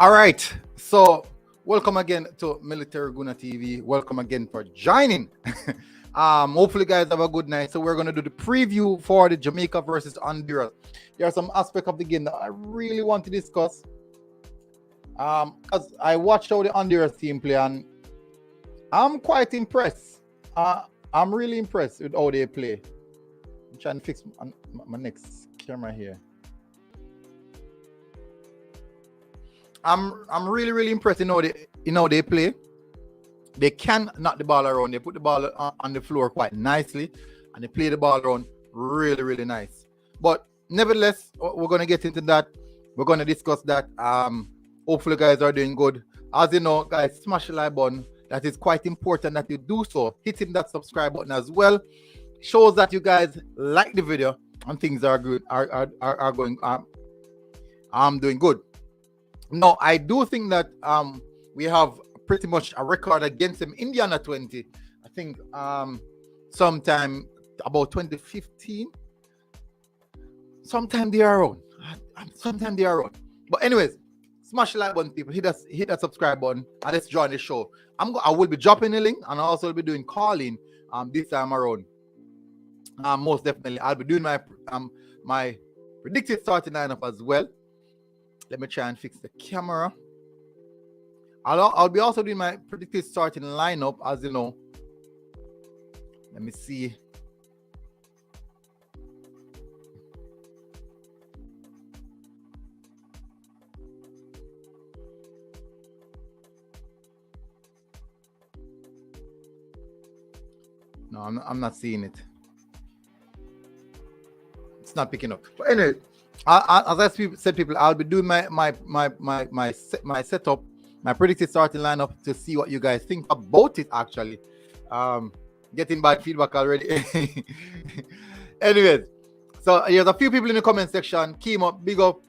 All right. So, welcome again to Military Guna TV. Welcome again for joining. Hopefully, guys have a good night. So, we're gonna do the preview for the Jamaica versus Honduras. There are some aspects of the game that I really want to discuss. Because I watched how the Honduras team play, and I'm quite impressed. I'm really impressed with how they play. I'm trying to fix my next camera here. I'm really impressed in how they play. They can knock the ball around. They put the ball on the floor quite nicely, and they play the ball around really nice. But nevertheless, we're gonna get into that. We're gonna discuss that. Hopefully, guys are doing good. As you know, guys, smash the like button. That is quite important that you do so. Hitting that subscribe button as well shows that you guys like the video and things are good. Are going. I'm doing good. No, I do think that we have pretty much a record against them in the under 20. I think sometime about 2015. Sometime they are around. But anyways, smash the like button, people. Hit that subscribe button and let's join the show. I will be dropping the link and I'll also be doing calling this time around. Most definitely. I'll be doing my predicted starting lineup as well. Let me try and fix the camera. I'll be also doing my predicted starting lineup, as you know. Let me see. No, I'm not seeing it. It's not picking up. But anyway, as I said, people, I'll be doing my setup, my predicted starting lineup to see what you guys think about it. Actually, getting bad feedback already. Anyways, so there's a few people in the comment section. Kimo, big up.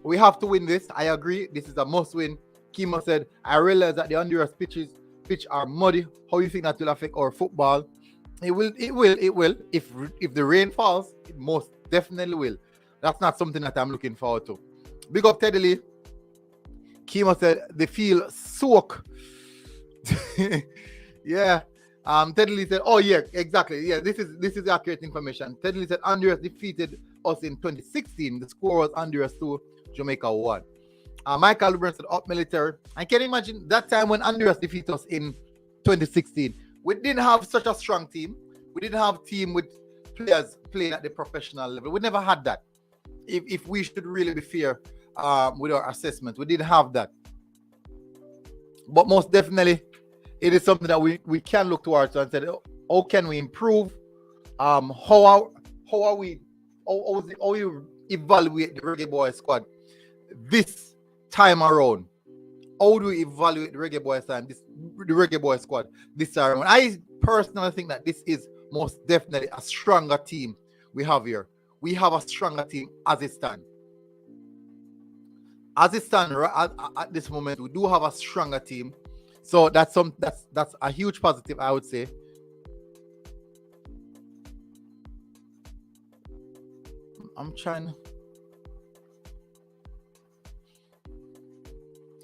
We have to win this. I agree. This is a must win. Kimo said, I realize that the Honduras pitch are muddy. How you think that will affect our football? It will. If the rain falls, it most definitely will. That's not something that I'm looking forward to. Big up Teddy Lee. Kimo said they feel soak. Yeah. Teddy Lee said, oh yeah, exactly. Yeah, this is accurate information. Teddy Lee said Honduras defeated us in 2016. The score was Honduras 2, Jamaica 1. Michael Lubran said up military. I can imagine that time when Honduras defeated us in 2016. We didn't have such a strong team. We didn't have a team with players playing at the professional level. We never had that. If we should really be fair with our assessment, we didn't have that. But most definitely, it is something that we can look towards and say, how can we improve? How you evaluate the Reggae Boyz squad this time around? How do we evaluate the Reggae Boyz squad this time around? I personally think that this is most definitely a stronger team we have here. We have a stronger team as it stands. As it stands at this moment, we do have a stronger team. So that's a huge positive, I would say. I'm trying.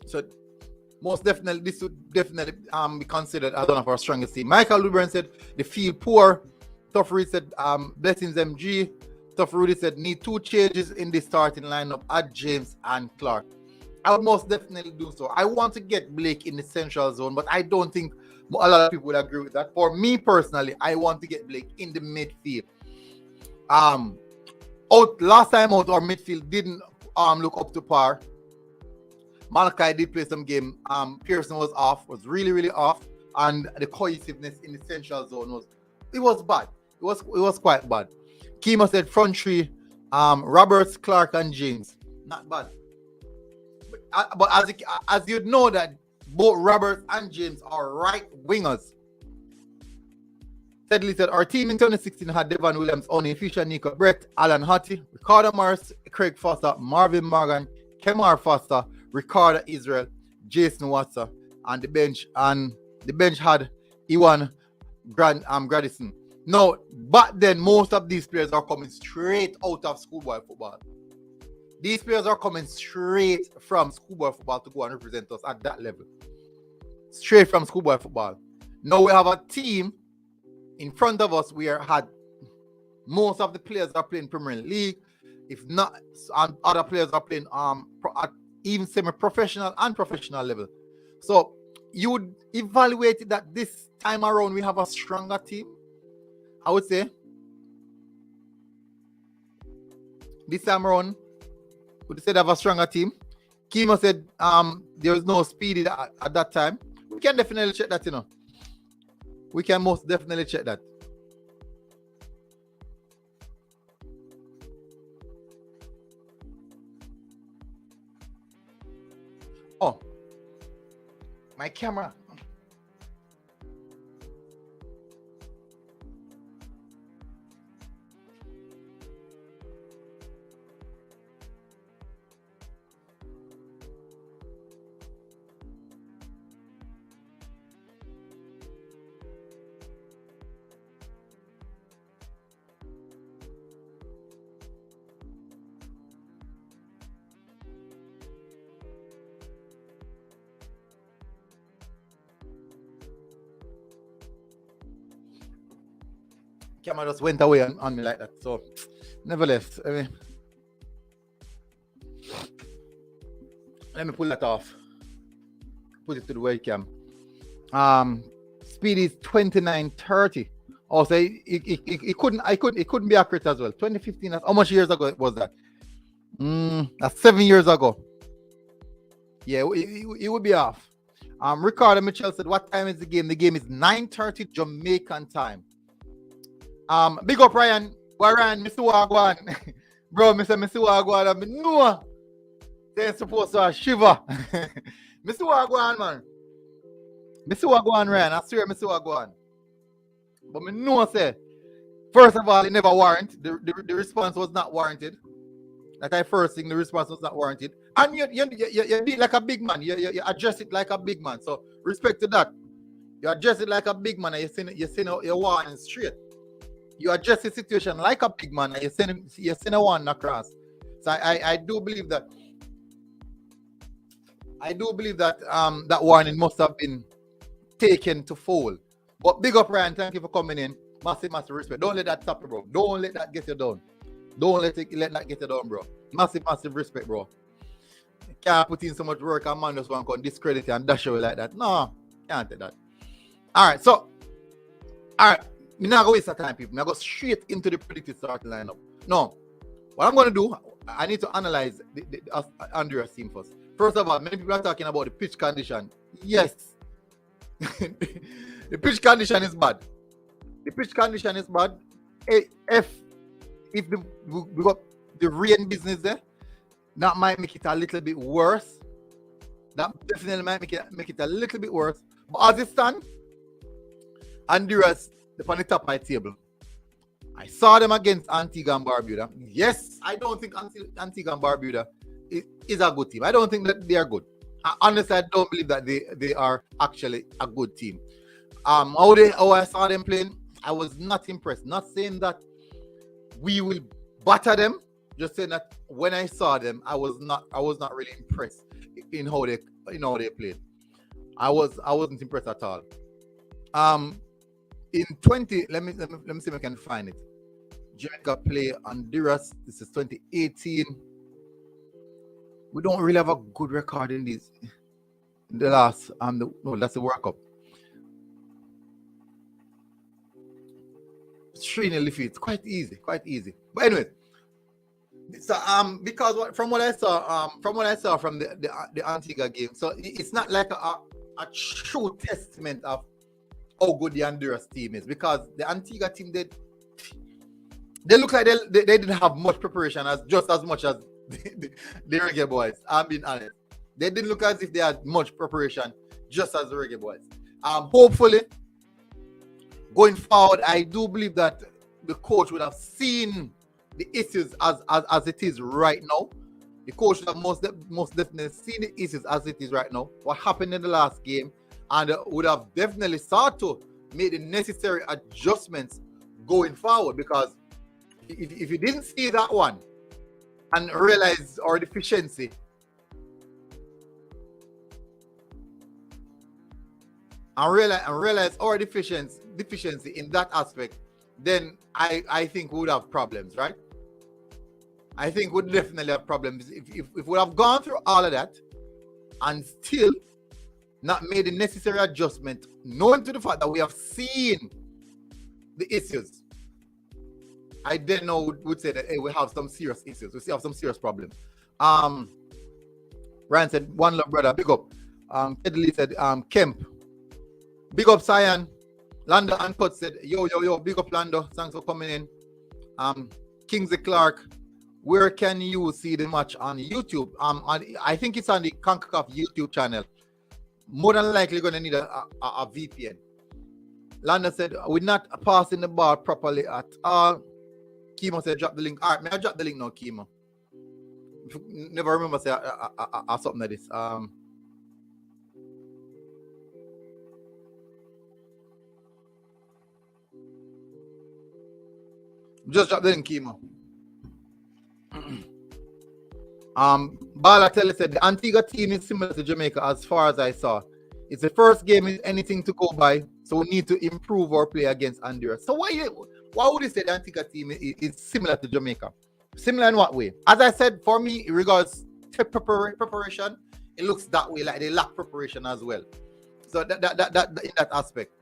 So most definitely, this would definitely be considered as one of our strongest team. Michael Lubran said they feel poor. Tough Reed said blessings MG. Tough Rudy said need 2 changes in the starting lineup at James and Clark. I would most definitely do so. I want to get Blake in the central zone, but I don't think a lot of people would agree with that. For me personally, I want to get Blake in the midfield. Last time out, our midfield didn't look up to par. Malachi did play some game. Pearson was really off, and the cohesiveness in the central zone was bad. It was quite bad. Kimo said front three, Roberts, Clark, and James. Not bad. But as you know that both Roberts and James are right wingers. Tedley said our team in 2016 had Devon Williams, Oni Fisher, Nico Brett, Alan Hottie, Ricardo Morris, Craig Foster, Marvin Morgan, Kemar Foster, Ricardo Israel, Jason Watson, and the bench had Iwan Gradison. No, but then most of these players are coming straight out of schoolboy football. These players are coming straight from schoolboy football to go and represent us at that level. Straight from schoolboy football. Now we have a team in front of us. We had most of the players are playing Premier League, if not, and other players are playing at even semi-professional and professional level. So you would evaluate that this time around we have a stronger team. I would say this time around would say they have a stronger team. Kimo said there was no speed at that time. We can definitely check that, We can most definitely check that. Oh, my camera. Camera just went away on me like that. So never left. Let me pull that off. Put it to the webcam. Speed is 29:30. Also, it couldn't be accurate as well. 2015. How much years ago was that? That's 7 years ago. Yeah, it would be off. Ricardo Mitchell said, "What time is the game? The game is 9:30 Jamaican time." Big up Ryan. Ryan, Mr. Wagwan. Bro, Mr. Wagwan, I know they're supposed to shiver. Mr. Wagwan, man. Mr. Wagwan, Ryan. I swear, Mr. Wagwan. But me know, say, first of all, it never warranted. The response was not warranted. That I first think the response was not warranted. And you did like a big man. You address it like a big man. So respect to that. You address it like a big man and you send your warning straight. You address the situation like a big man and you send a one across. So I do believe that that warning must have been taken to full. But big up Ryan, thank you for coming in. Massive respect. Don't let that stop you, bro. Don't let that get you down. Don't let that get you down, bro. Massive respect, bro. You can't put in so much work and man just want to discredit you and dash you like that. No, can't take that. Alright, so I'm not going to waste time, people. I'm going to go straight into the predicted starting lineup. No, what I'm going to do, I need to analyze the Honduras team first. First of all, many people are talking about the pitch condition. Yes. The pitch condition is bad. The pitch condition is bad. If we got the rain business there, that might make it a little bit worse. That definitely might make it a little bit worse. But as it stands, Honduras, they're on the top of my table. I saw them against Antigua and Barbuda. Yes, I don't think Antigua and Barbuda is a good team. I don't think that they are good. Honestly, I don't believe that they are actually a good team. How I saw them playing, I was not impressed. Not saying that we will batter them, just saying that when I saw them, I was not really impressed in how they played. I wasn't impressed at all. In 20, let me see if I can find it. Jamaica play Honduras. This is 2018. We don't really have a good record in this. The last that's the World Cup. 3-0 defeat. Quite easy. But anyway, so because from what I saw from the Antigua game, so it's not like a true testament of how good the Honduras team is, because the Antigua team they look like they didn't have much preparation just as much as the Reggae Boyz. I'm being honest. They didn't look as if they had much preparation just as the Reggae Boyz. Hopefully, going forward, I do believe that the coach would have seen the issues as it is right now. The coach would have most definitely seen the issues as it is right now. What happened in the last game, and would have definitely sought to make the necessary adjustments going forward. Because if you didn't see that one, and realize our deficiency. And realize our deficiency in that aspect, then I think we would have problems, right? I think we'd definitely have problems if we would have gone through all of that and still not made the necessary adjustment, knowing to the fact that we have seen the issues. I then know would say that, hey, we have some serious issues. We still have some serious problems. Ryan said, one love, brother, big up. Kedley said, Kemp, big up, Cyan. Lando and Cut said, yo, big up, Lando. Thanks for coming in. Kingsley Clark, where can you see the match on YouTube? I think it's on the Concacaf YouTube channel. More than likely going to need a VPN. Lando said, we're not passing the ball properly at all. Kimo said, drop the link. All right, may I drop the link now, Kimo? Never remember say something like this. Just drop the link, Kimo. Balotelli said the Antigua team is similar to Jamaica as far as I saw. It's the first game in anything to go by, so we need to improve our play against Honduras. So why would you say the Antigua team is similar to Jamaica? Similar in what way? As I said, for me, in regards to preparation, it looks that way, like they lack preparation as well. So that in that aspect.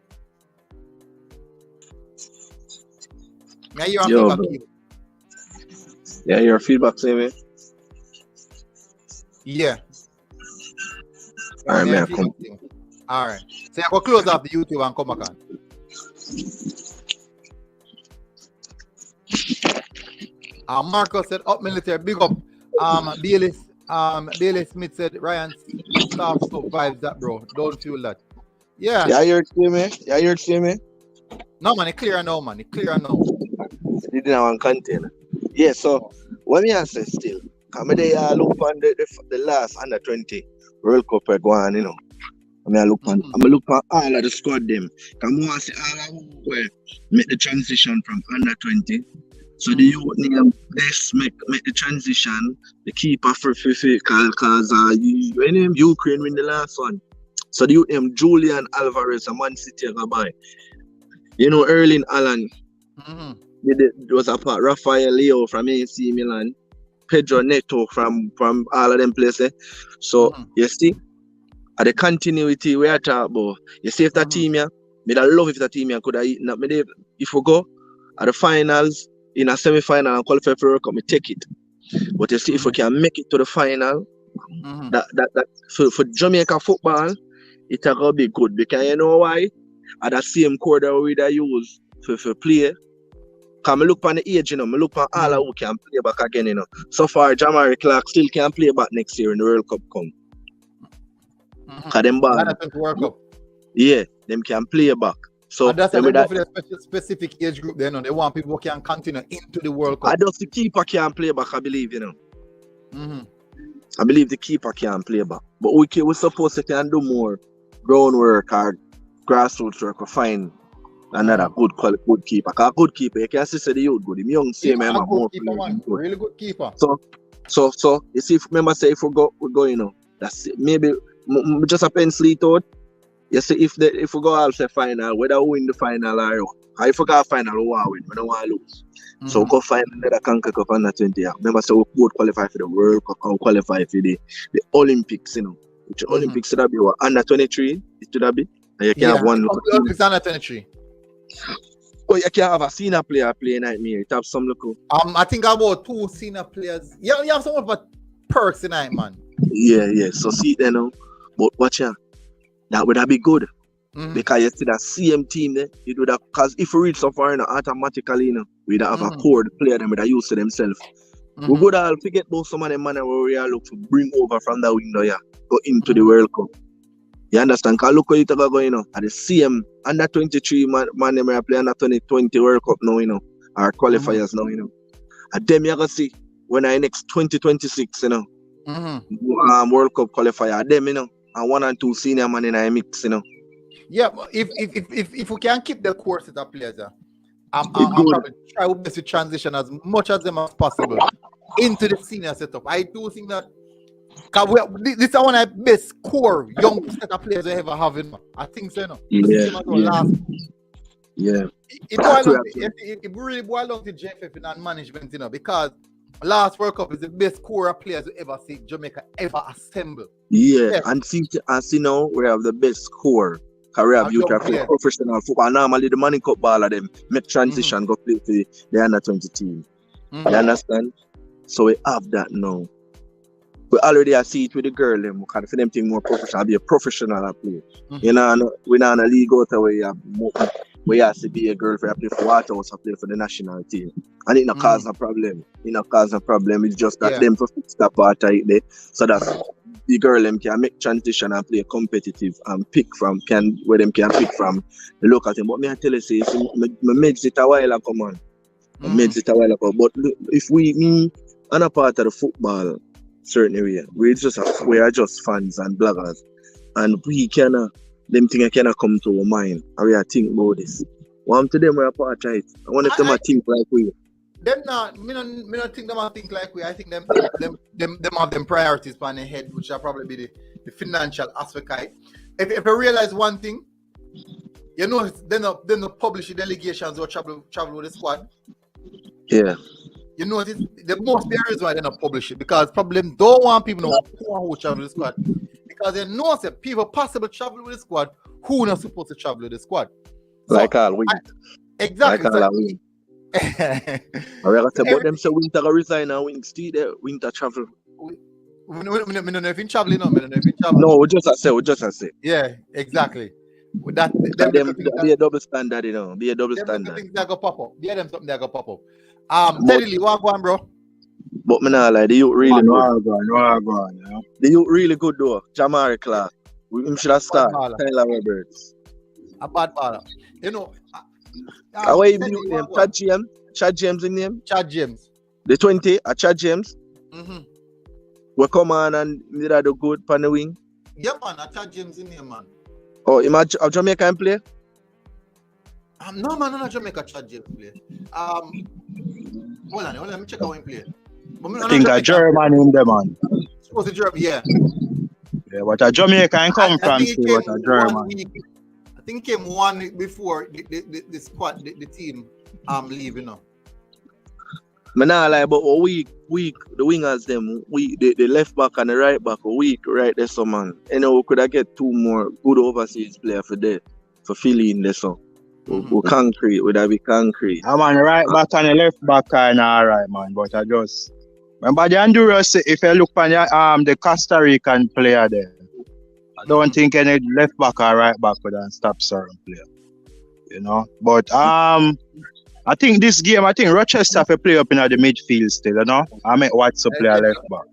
Now your feedback, Sammy. Yeah. All right, man. All right. So I will close off the YouTube and come back on. Marcos said, up military, big up. Bailey Smith said, Ryan, staff vibes that, bro. Don't feel that. Yeah. Yeah, you're seeing me. No, man, it's clear now, man. It's clear now. You didn't have one container. Yeah, so what me answer still, come they look on the last under 20 World Cup going, you know. I look on all of the squad them. Come on, see all of who make the transition from under 20. So the youth name best make the transition. The keeper for because Ukraine win the last one. So the youth name Julian Alvarez, a Man City guy. You know Erling Haaland. There was a part Rafael Leo from AC Milan, Pedro Neto from all of them places. So you see, at the continuity we are talking about. You see if that team here, me I love if that team here could have eaten up. If we go at the finals, in a semi-final and qualify for World Cup, me take it. But you see if we can make it to the final, that for Jamaica football, it's gonna be good because you know why? At that same core that we use for play. Because I look on the age, you know, I look on all who can play back again, you know. So far, Jamari Clark still can play back next year in the World Cup come. Because them World Cup. Yeah, them can play back. So and that's why they go for the specific age group there, you know. They want people who can continue into the World Cup. I just the keeper can play back, I believe, you know. I believe the keeper can play back. But we're supposed to can do more groundwork or grassroots work to find another good keeper. Because a good keeper, you can see the youth good. The young same man, more keeper, man. Really good keeper. So you see, remember say if we go, you know, that's it. Maybe just a pencil it out. You see if we go all say final, whether we win the final or if we go final, we want to win, we don't want to lose. So we go find another Concacaf under 20. Remember, so we both qualify for the World Cup or qualify for the Olympics, you know. Which Olympics should be what? Under 23? It should be. And you can have one look. Olympics under 23. Oh, you can have a senior player playing nightmare. It have some look. I think about 2 senior players. Yeah, you have some of perks tonight, man. Yeah. So see then now. But watch out. That would have be good. Because you see that same team there, you do that because if we reach so far, you know, automatically, you know, we don't have a core player them that used to themselves. We would all forget about some of them man where we are look to bring over from the window, yeah, go into the World Cup. You understand? Because look how you go, you know, at the same under 23 man them are playing under 2020 World Cup now, you know, our qualifiers now, you know. And them you're gonna see when I next 2026, you know, World Cup qualifier, them, you know, and 1 and 2 senior man in a mix, you know. Yeah, if we can keep the core set of players, I'll probably try to transition as much as them as possible into the senior setup. I do think that this is one of the best core young set of players we ever have. I think so. No? Yeah. It really boiled down to JFF and management, because last World Cup is the best core of players we ever see Jamaica ever assemble. Yeah, and see now we have the best core. We have youth play professional football. Normally the money cup baller them make transition go play for the under 20 team. You understand? So we have that now. We already see it with the girl them. We can for them think more professional, be a professional play. We're not in a league out where you have more. We have to be a girl for play for Waterhouse or play for the national team. And it not cause a problem. It's just that them for fix that part right there. So that the girl them can make transition and play competitive and pick from where them can pick from the local team. But me I tell you, say me made it a while ago, man. Made it a while ago. But if me and a part of the football certain area, we are just fans and bloggers. And we them things cannot come to our mind and we are think about this. One to them we are part of it. I wonder if them think like we. Them not, me not think them think like we. I think them have them priorities on their head, which will probably be the financial aspect of it. If you realize one thing, they not publish the delegations or travel with the squad. Yeah. You know, the most the reason why they not publish it, because probably them don't want people to know who travel with the squad. Because they know that people possible travel with the squad who not supposed to travel with the squad. So, like all wing. Exactly. Like all wing. But them say winter resign and winter travel. We don't know if you traveling or no, we just say. Yeah, exactly. With that, be a double standard, Be a double standard. Things that go pop up. Yeah, them something that go pop up. Teddy Lee, what on, bro? But me not like the youth really good. No, The youth really good though. Jamari Clark. We should have started. Tyler Roberts. A bad baller. You know. What is the name? Chad James in name? Chad James. The 20, Chad James. We come on and did the good pan the wing. Yeah, man, Chad James in name, man. Oh, a Jamaican play? No, man, not Jamaica Chad James play. Hold on, let me check how he play. I think a German in the man. Supposed to German, yeah. Yeah, but a Jamaican come from but a German. I think he came 1 week before the squad, the team leave, Me not lie, but a week, the wingers them, the left back and the right back, a week right there, so man. We could have get 2 more good overseas players for filling this so. We concrete, would that be concrete? I'm on the right back and the left back kind of alright, man. But I just remember the Honduras. If you look on the Costa Rican player there, I don't think any left back or right back could stop certain player. But I think this game, Rochester have to play up in the midfield still, I make Watson play a left back.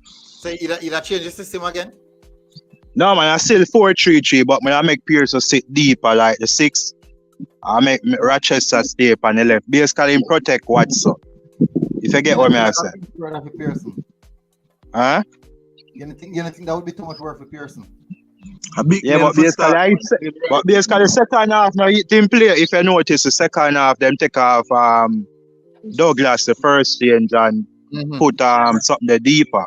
So you change the system again? No, man, I still 4-3-3, but I make Pearson sit deeper like the 6. I make Rochester stay up on the left. Basically, protect Watson. If you get what I say. Huh? You think that would be too much work for Pearson? But basically the second half, now team play. If you notice, the second half, them take off Douglas the first change and put something there deeper.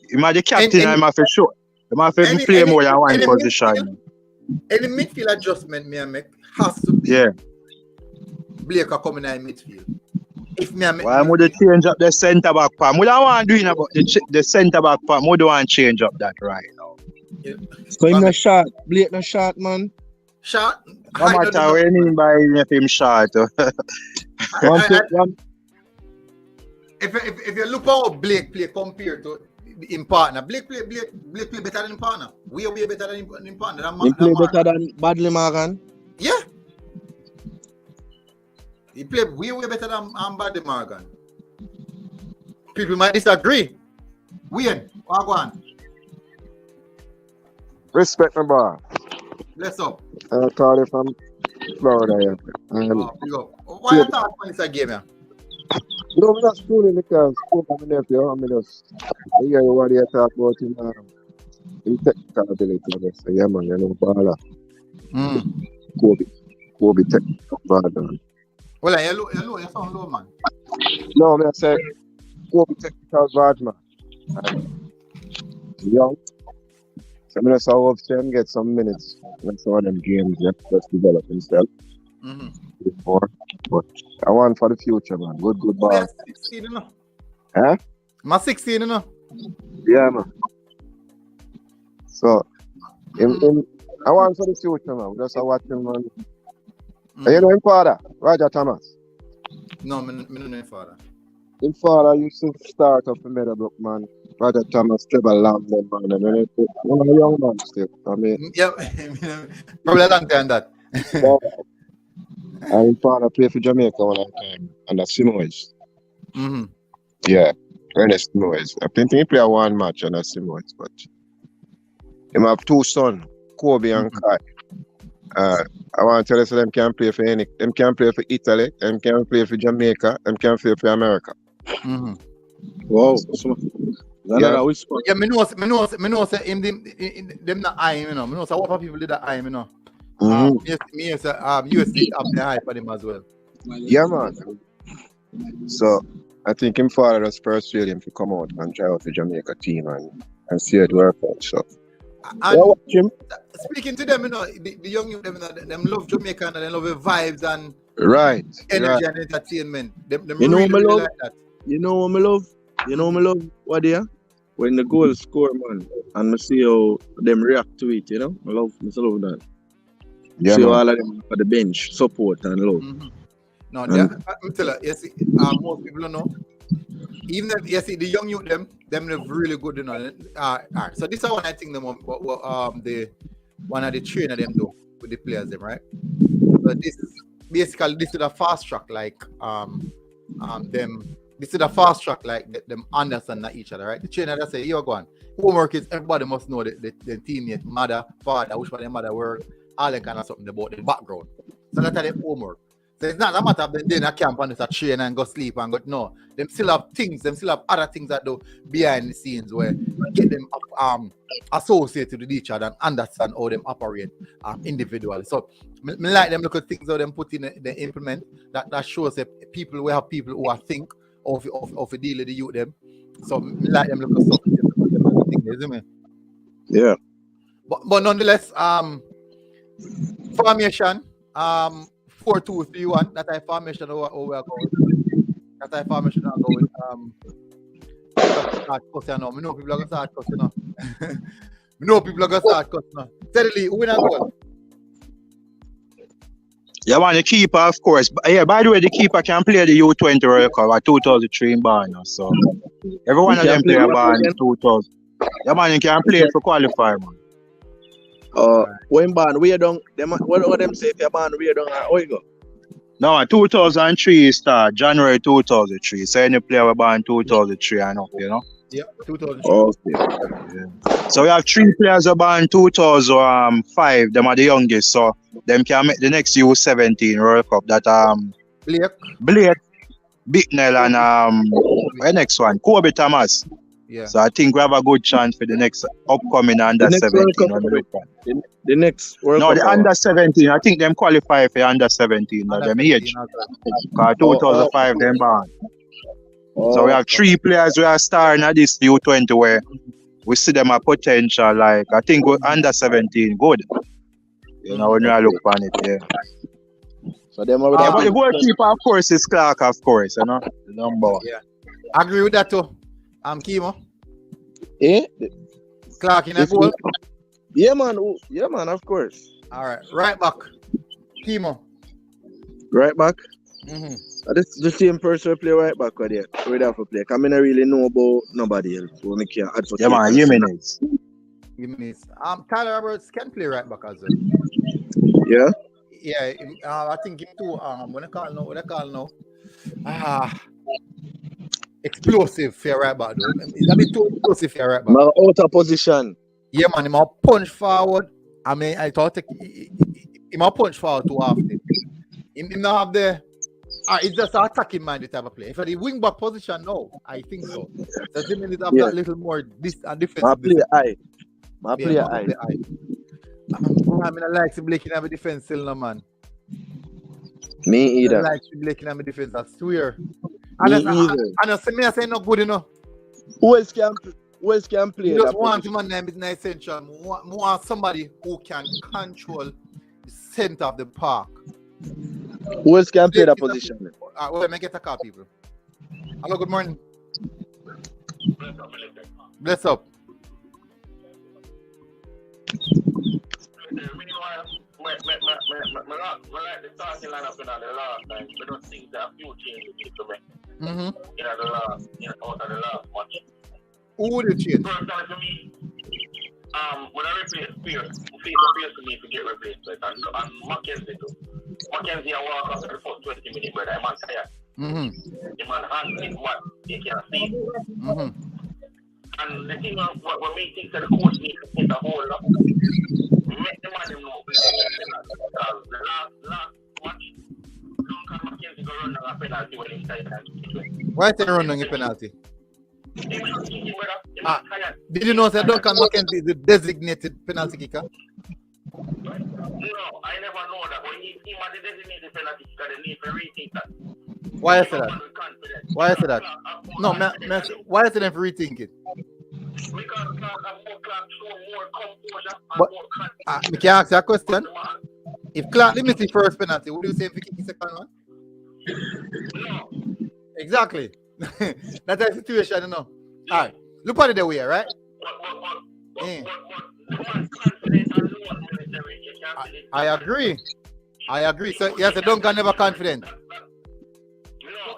The captain, I'm for sure. I'm have to play more than one position. Any midfield adjustment me make has to be Blake coming in midfield. If me why would they change up the centre back part? We don't want to do about the centre back part. We don't want to change up that right now. Yeah. So him no shot. Blake no shot, man. Shot? No matter what you mean by him shot. If you look how Blake play compared to in partner, Blake play better than in partner. We are way better than in partner. He play better than Badley Morgan. Yeah. He play way better than Badley Morgan. People might disagree. Weird. What go on? Respect my bar. Let's up. I call you from Florida. Yeah. Why you talk about this game? No, I'm not schooling because I'm nephew. I'm just hear what you talk about in technical ability. So, yeah, man, baller. Kobe technical baller. Well, you sound low, man. No, I said, Kobe technical guard, man. And young. So I'm just hope him get some minutes. When some of them games, just develop himself before. But I want for the future, man. Good ball. I'm 16, you know. Huh? I'm 16, you know. Yeah, man. So, I want for the future, man. Just watch him, man. You know him father, Roger Thomas? No, I don't know his father. His father used to start off in Meadowbrook, man. Roger Thomas, Trevor Lambden, man. And then one of the young man still. I mean, yeah, probably a long time that. And his father played for Jamaica one time. And that's Simoes. Yeah, Ernest Simoes. I think he played one match and that's Simoes, but he have two sons, Kobe and Kai. I want to tell you, so them can play for them can play for Italy, them can play for Jamaica, them can play for America. Wow. Yeah, me know say him them not high, you know. Me know say what people did that high, you know. Yes, USD up the high for them as well. Yeah, man. So I think him father just persuaded him to come out and try out the Jamaica team and see it work out. So and speaking to them, you know, the young youth, them love Jamaica and they love the vibes and energy and entertainment. Them You know really, what I love? like that. You know what I love? What they are? When the goal score, man, and I see how them react to it, you know? I love that. Yeah, see man. all of them for the bench, support and love. No, I'm telling you, see, most people don't know. Even if you see the young youth, them they're really good, you know. Alright. So this is one I think the one of the trainer them do with the players, them right. So this is a fast track, like them. This is a fast track, like them understand each other, right? The trainer that say, "You're going. Homework is everybody must know the teammate, mother, father, which one their mother work, all that kind of something about the background. So that's their homework. So it's not a matter of them doing a camp and just train and go sleep and go. No, them still have things. Them still have other things that do behind the scenes where get them associated with each other and understand how them operate individually. So me like them look at things how them put in they implement that shows that we have people who are think of deal with the youth them. So me like them look at stuff. Isn't Yeah. But nonetheless, formation 4-2-3-1. That type formation we are going. That type formation we are going. Start cussing now. I know people are gonna start cussing now. Steadily, who win a goal? Yeah, man, the keeper, of course. Yeah, by the way, the keeper can play the U20 World Cup at 2003 in Barna. So everyone of them play a band in 2000. Yeah, man, you can play for qualifier, man. When ban we don't what them say if you ban we don't how you go? No, 2003 start, January 2003. So any player we ban 2003 and up, you know? Yeah, 2003. Okay. Yeah. So we have 3 players who ban 2005, them are the youngest, so them can make the next U17 World Cup that Blake, Bicknell and the next one, Kobe Thomas. Yeah. So I think we have a good chance for the next upcoming under 17. The next World No, Cup. the under 17. I think them qualify for under 17 at them age. Because 2005 them born. So we have 3 players who are starting at this U20 where we see them a potential. Like I think we're under 17 good. You know, when you look on it, yeah. So them already. But the goalkeeper, of course, is Clark, of course, you know, the number one. Yeah. I agree with that too. Kimo. Clark in a goal. Yeah, man, of course. All right, right back. Kimo. Right back. This is the same person who play right back right there. We have to play. I mean, I really know about nobody else. So I can't advocate. Yeah, man, Jimenez. Tyler Roberts can play right back as well. Yeah. Yeah, I think him too. What I call now? Explosive for right back though. It's a bit too explosive for right back. Now out of position. Yeah, man, he might punch forward. I mean, I thought he might punch forward too often. He not have the. It's just an attacking minded type of play. For the wing back position, no, I think so. So Jimenez have that little more defensive. My play high. I mean, I like to Blake in have a defense still, no man. Me either. I like to Blake in have a defense. I swear. And Me I either. say me I say no good enough. Who else can play You that just want position? him on them in essential. Want somebody who can control the center of the park. Who else can play that position? Well, let me get a call, people. Hello, good morning. Bless up. Like the starting lineup in the last time, we don't think that a few changes to make Mm-hmm. out of the last match. Who would you change? Personally, for me, when I replace Pierce, Pierce need to get replaced. And Mackenzie too. Mackenzie, I walk after the first 20 minutes, but I'm tired. Mm-hmm. The man hands is what they can see. Mm-hmm. And the thing of what we think that the coach needs to put a whole lot. Make the man know. Because the last match, Duncan Mackenzie go run on a penalty when he's tired. Why is he running a penalty? He was kicking, brother. He Ah. was tired. Did you know that Duncan McKenzie is the designated penalty kicker? No, I never know that. But he was the designated penalty kicker. They need to rethink that. Why is that? Why is that? No, why is it them rethink it? Because Clark show more composure and But- more confidence. Me can ask you a question. If Clark limits the first penalty, would you say if he kick the second one? No. Exactly. That's the situation, you know. All right. Look at it the way, right? But Yeah. the man confident and known military, you can't see it. I agree. So, yes, Duncan never confident. No,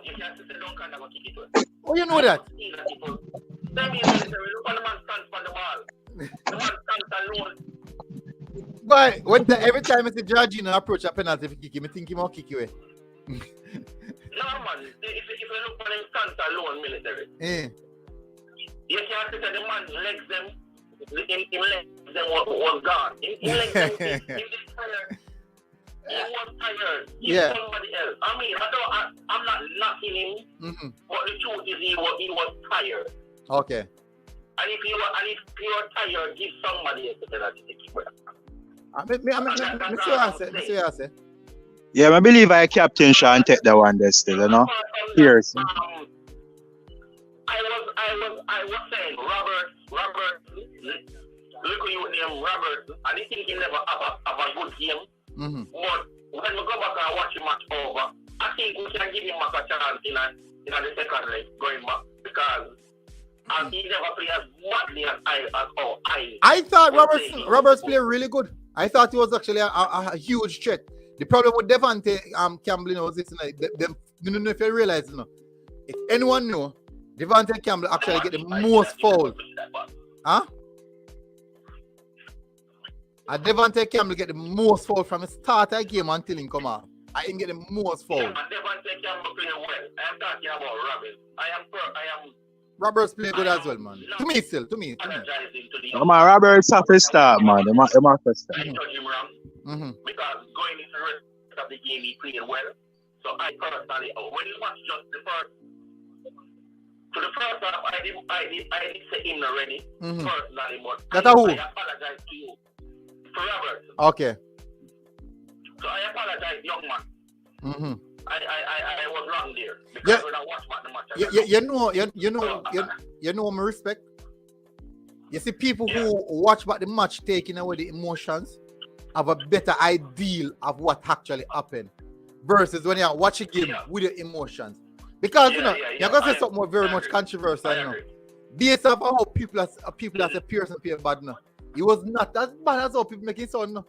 you can't see the Duncan never kick it well. Oh, you know that? That means military, look at the man stands for the ball. The man stands alone. But every time I see Georgina approach a penalty, if he kick him, I think he might kick you away. No, man. If you look at him stands alone, military, Yeah. you can't see that the man legs them. Him legs them was gone. Him legs them. He was tired. He was tired. He's Yeah. somebody else. I mean, I'm not knocking him, Mm-hmm. but the truth is he was tired. Okay. And if you are tired, give somebody else the penalty to keep it. Me see what I say. Yeah, I believe I captain Sean take that one there still, you know. Cheers. I was saying Robert, look at you name Robert, and he think he never have a good game. Mm-hmm. But when we go back and watch the match over, I think we can give him a chance in the second leg going back, because he never played as badly as I thought Roberts played really good. I thought he was actually a huge threat. The problem with Devante Campbell, you know, was this, you don't know if you realize, you know, if anyone know, Devante Campbell actually get the most fouls. Huh? And Devante Campbell get the most foul from the start of the game until he come out. I didn't get the most foul. Yeah, Devante Campbell playing well. I am talking about Robert. I am Roberts playing good as well, man. To me. apologizing to the Come on, Robert's a first start, man. They must first I start. judge him wrong. Mm-hmm. Because going into the rest of the game, he played well. So I personally, when you watch just the first half, I did say him already, Mm-hmm. personally, but That's a who? I apologize to you, to Robert. Okay. So I apologize, young man. Mm-hmm. I was wrong there, because when I watched back the match, You know my respect. You see, people who watch back the match taking away the emotions have a better idea of what actually happened versus when you watch a game with the emotions. Because you're gonna say something more very much controversial, you know. Based off how people as a Pearson play bad now. It was not as bad as how people make it sound. No.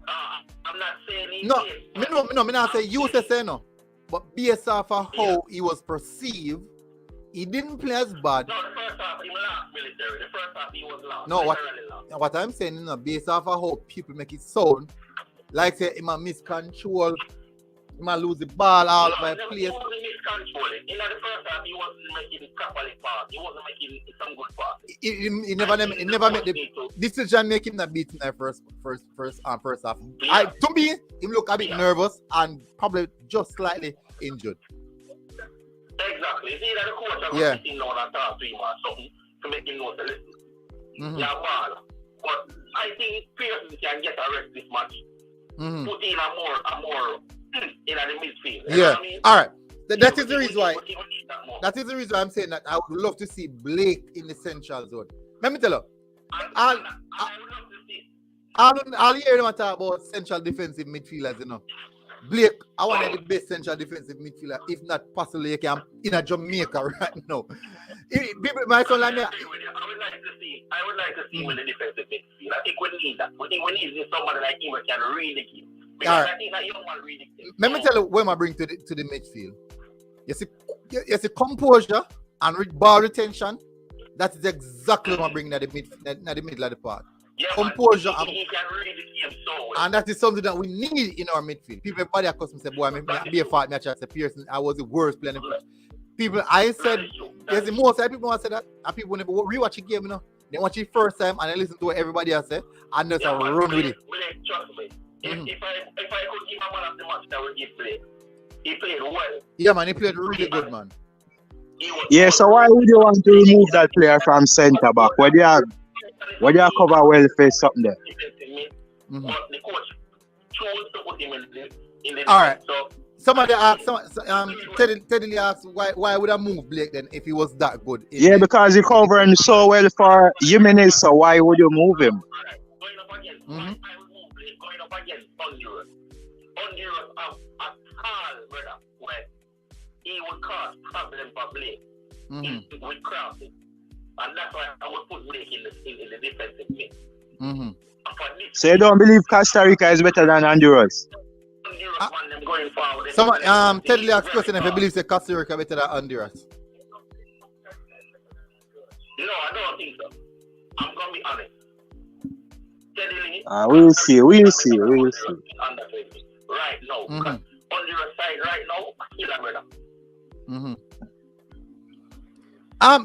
I'm not saying he No, did, me not say you say no. But based off of how he was perceived, he didn't play as bad. No, the first half he lost, military. The first half he was lost. No, Literally lost. what I'm saying, you know, based off of how people make it sound, like say he might miscontrol, he might lose the ball all over the place. He wasn't miscontrolling. In the first half, he wasn't making properly pass. He wasn't making some good pass. He never made the decision making that beat in the first half. Yeah. To me, he look a bit nervous and probably just slightly injured. Exactly. See that the coach are sitting down and talk to him or something to make him know to listen. Mm-hmm. Yeah, ball. But I think Pearson can get a rest this match. Mm-hmm. Put in a more in the midfield. You know Yeah. what I mean? All right. That is the reason why. That is the reason why I'm saying that I would love to see Blake in the central zone. Let me tell you. I'll hear them talk about central defensive midfielders, you know. Blake, I want the best central defensive midfielder, if not possibly you can in a Jamaica right now. People, my son, like me. I would like to see him in the defensive midfield. I think we need that. We need somebody like him who can read the game. Because I think that young man read the game. Let me tell you where I bring to the midfield. You see composure and ball retention. That is exactly what I bring at the middle of the park. Yeah, composure he can read the game so well. And that is something that we need in our midfield. People, everybody accustomed to say, boy, I be a fault match as a Pearson. I was the worst player in the pitch. People, I said, there's the most people want to say that, and people never rewatch the game, you know. They watch it first time and they listen to what everybody else said, and just run with it. Trust me. If I could give a man of the match, that would give Blake. He played well. Yeah, man, he played really good, man. Yeah, so why would you want to remove that player from centre back? Where they are cover well for something there? But the coach chose to put him in the all right. So somebody asked, Teddy asked, why would I move Blake then if he was that good? Yeah, because he covering so well for Jimenez, so why would you move him? Going up against, I would move Blake going up against Honduras. Honduras have a tall brother where he would cause problem for Blake with crossing. And that's why I would put Blake in the defensive mid. So you don't believe Costa Rica is better than Honduras? Honduras want them going forward. Someone, Teddy asked question if he believes that Costa Rica better than Honduras. No, I don't think so. I'm going to be honest. Teddy, we'll see. Under 20. Right now. Honduras side right now, still a brother.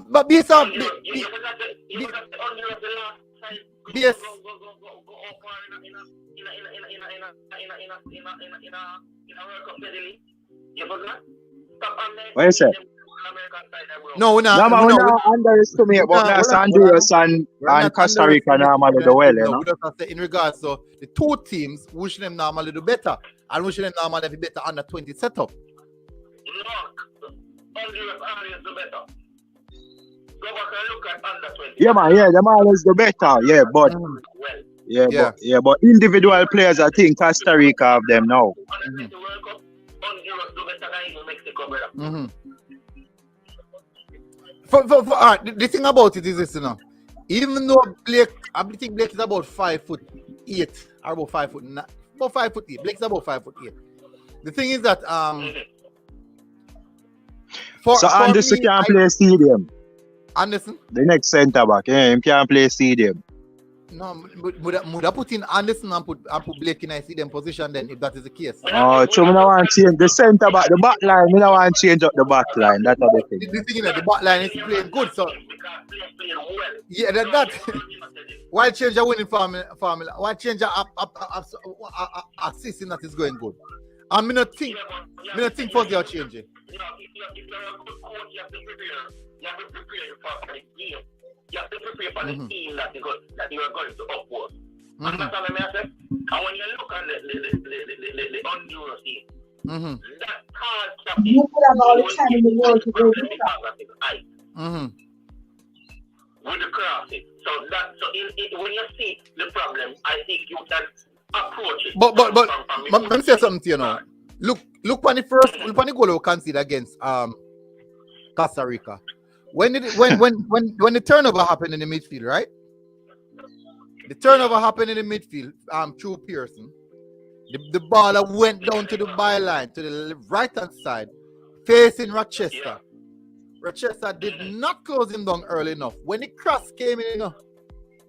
But based on You would have the Honduras the last time. Yes. Go up in a World Cup steadily. You forgot? Stop on there. What you say? No, we don't underestimate, but that's Honduras and Costa Rica normally do well, you know. In regards to the two teams, which them normally do better, and which them normally be better under 20 setup. Look, Honduras always do better. Go back and look at under 20. Yeah, man, yeah, them always do better, yeah, but but individual players, I think Costa Rica have them now. Honduras do better than even Mexico, brother. The thing about it is this, you know. Even though Blake, I think Blake is about 5'8" or about 5'9", about 5'8". Blake's about 5'8". The thing is that so Anderson can't play stadium. Anderson? The next centre back, he can't play stadium. No, would I put in Anderson and put Blake in a stadium position then, if that is the case? Oh, so I don't want to change the centre back, the back line. I don't want to change up the back line. That's what the thing. The thing is that the back line is playing good, so yeah, that. Why change a winning formula? Why change a system that is going good? I mean, I think first they are changing. If you're a good coach, you have to prepare. You have to prepare for the game. You have to prepare for the team that you are going to upward. Understand what I say? And when you look at the Honduras team, that tall captain, you could have all the time in the world to go to that. With the crossing. So when you see the problem, I think you can approach it. But let me say something to you now. Look on the goal we conceded against Costa Rica. When the turnover happened in the midfield, right? The turnover happened in the midfield through Pearson. The ball went down to the byline, to the right-hand side, facing Rochester. Yeah. Rochester did not close him down early enough. When the cross came in,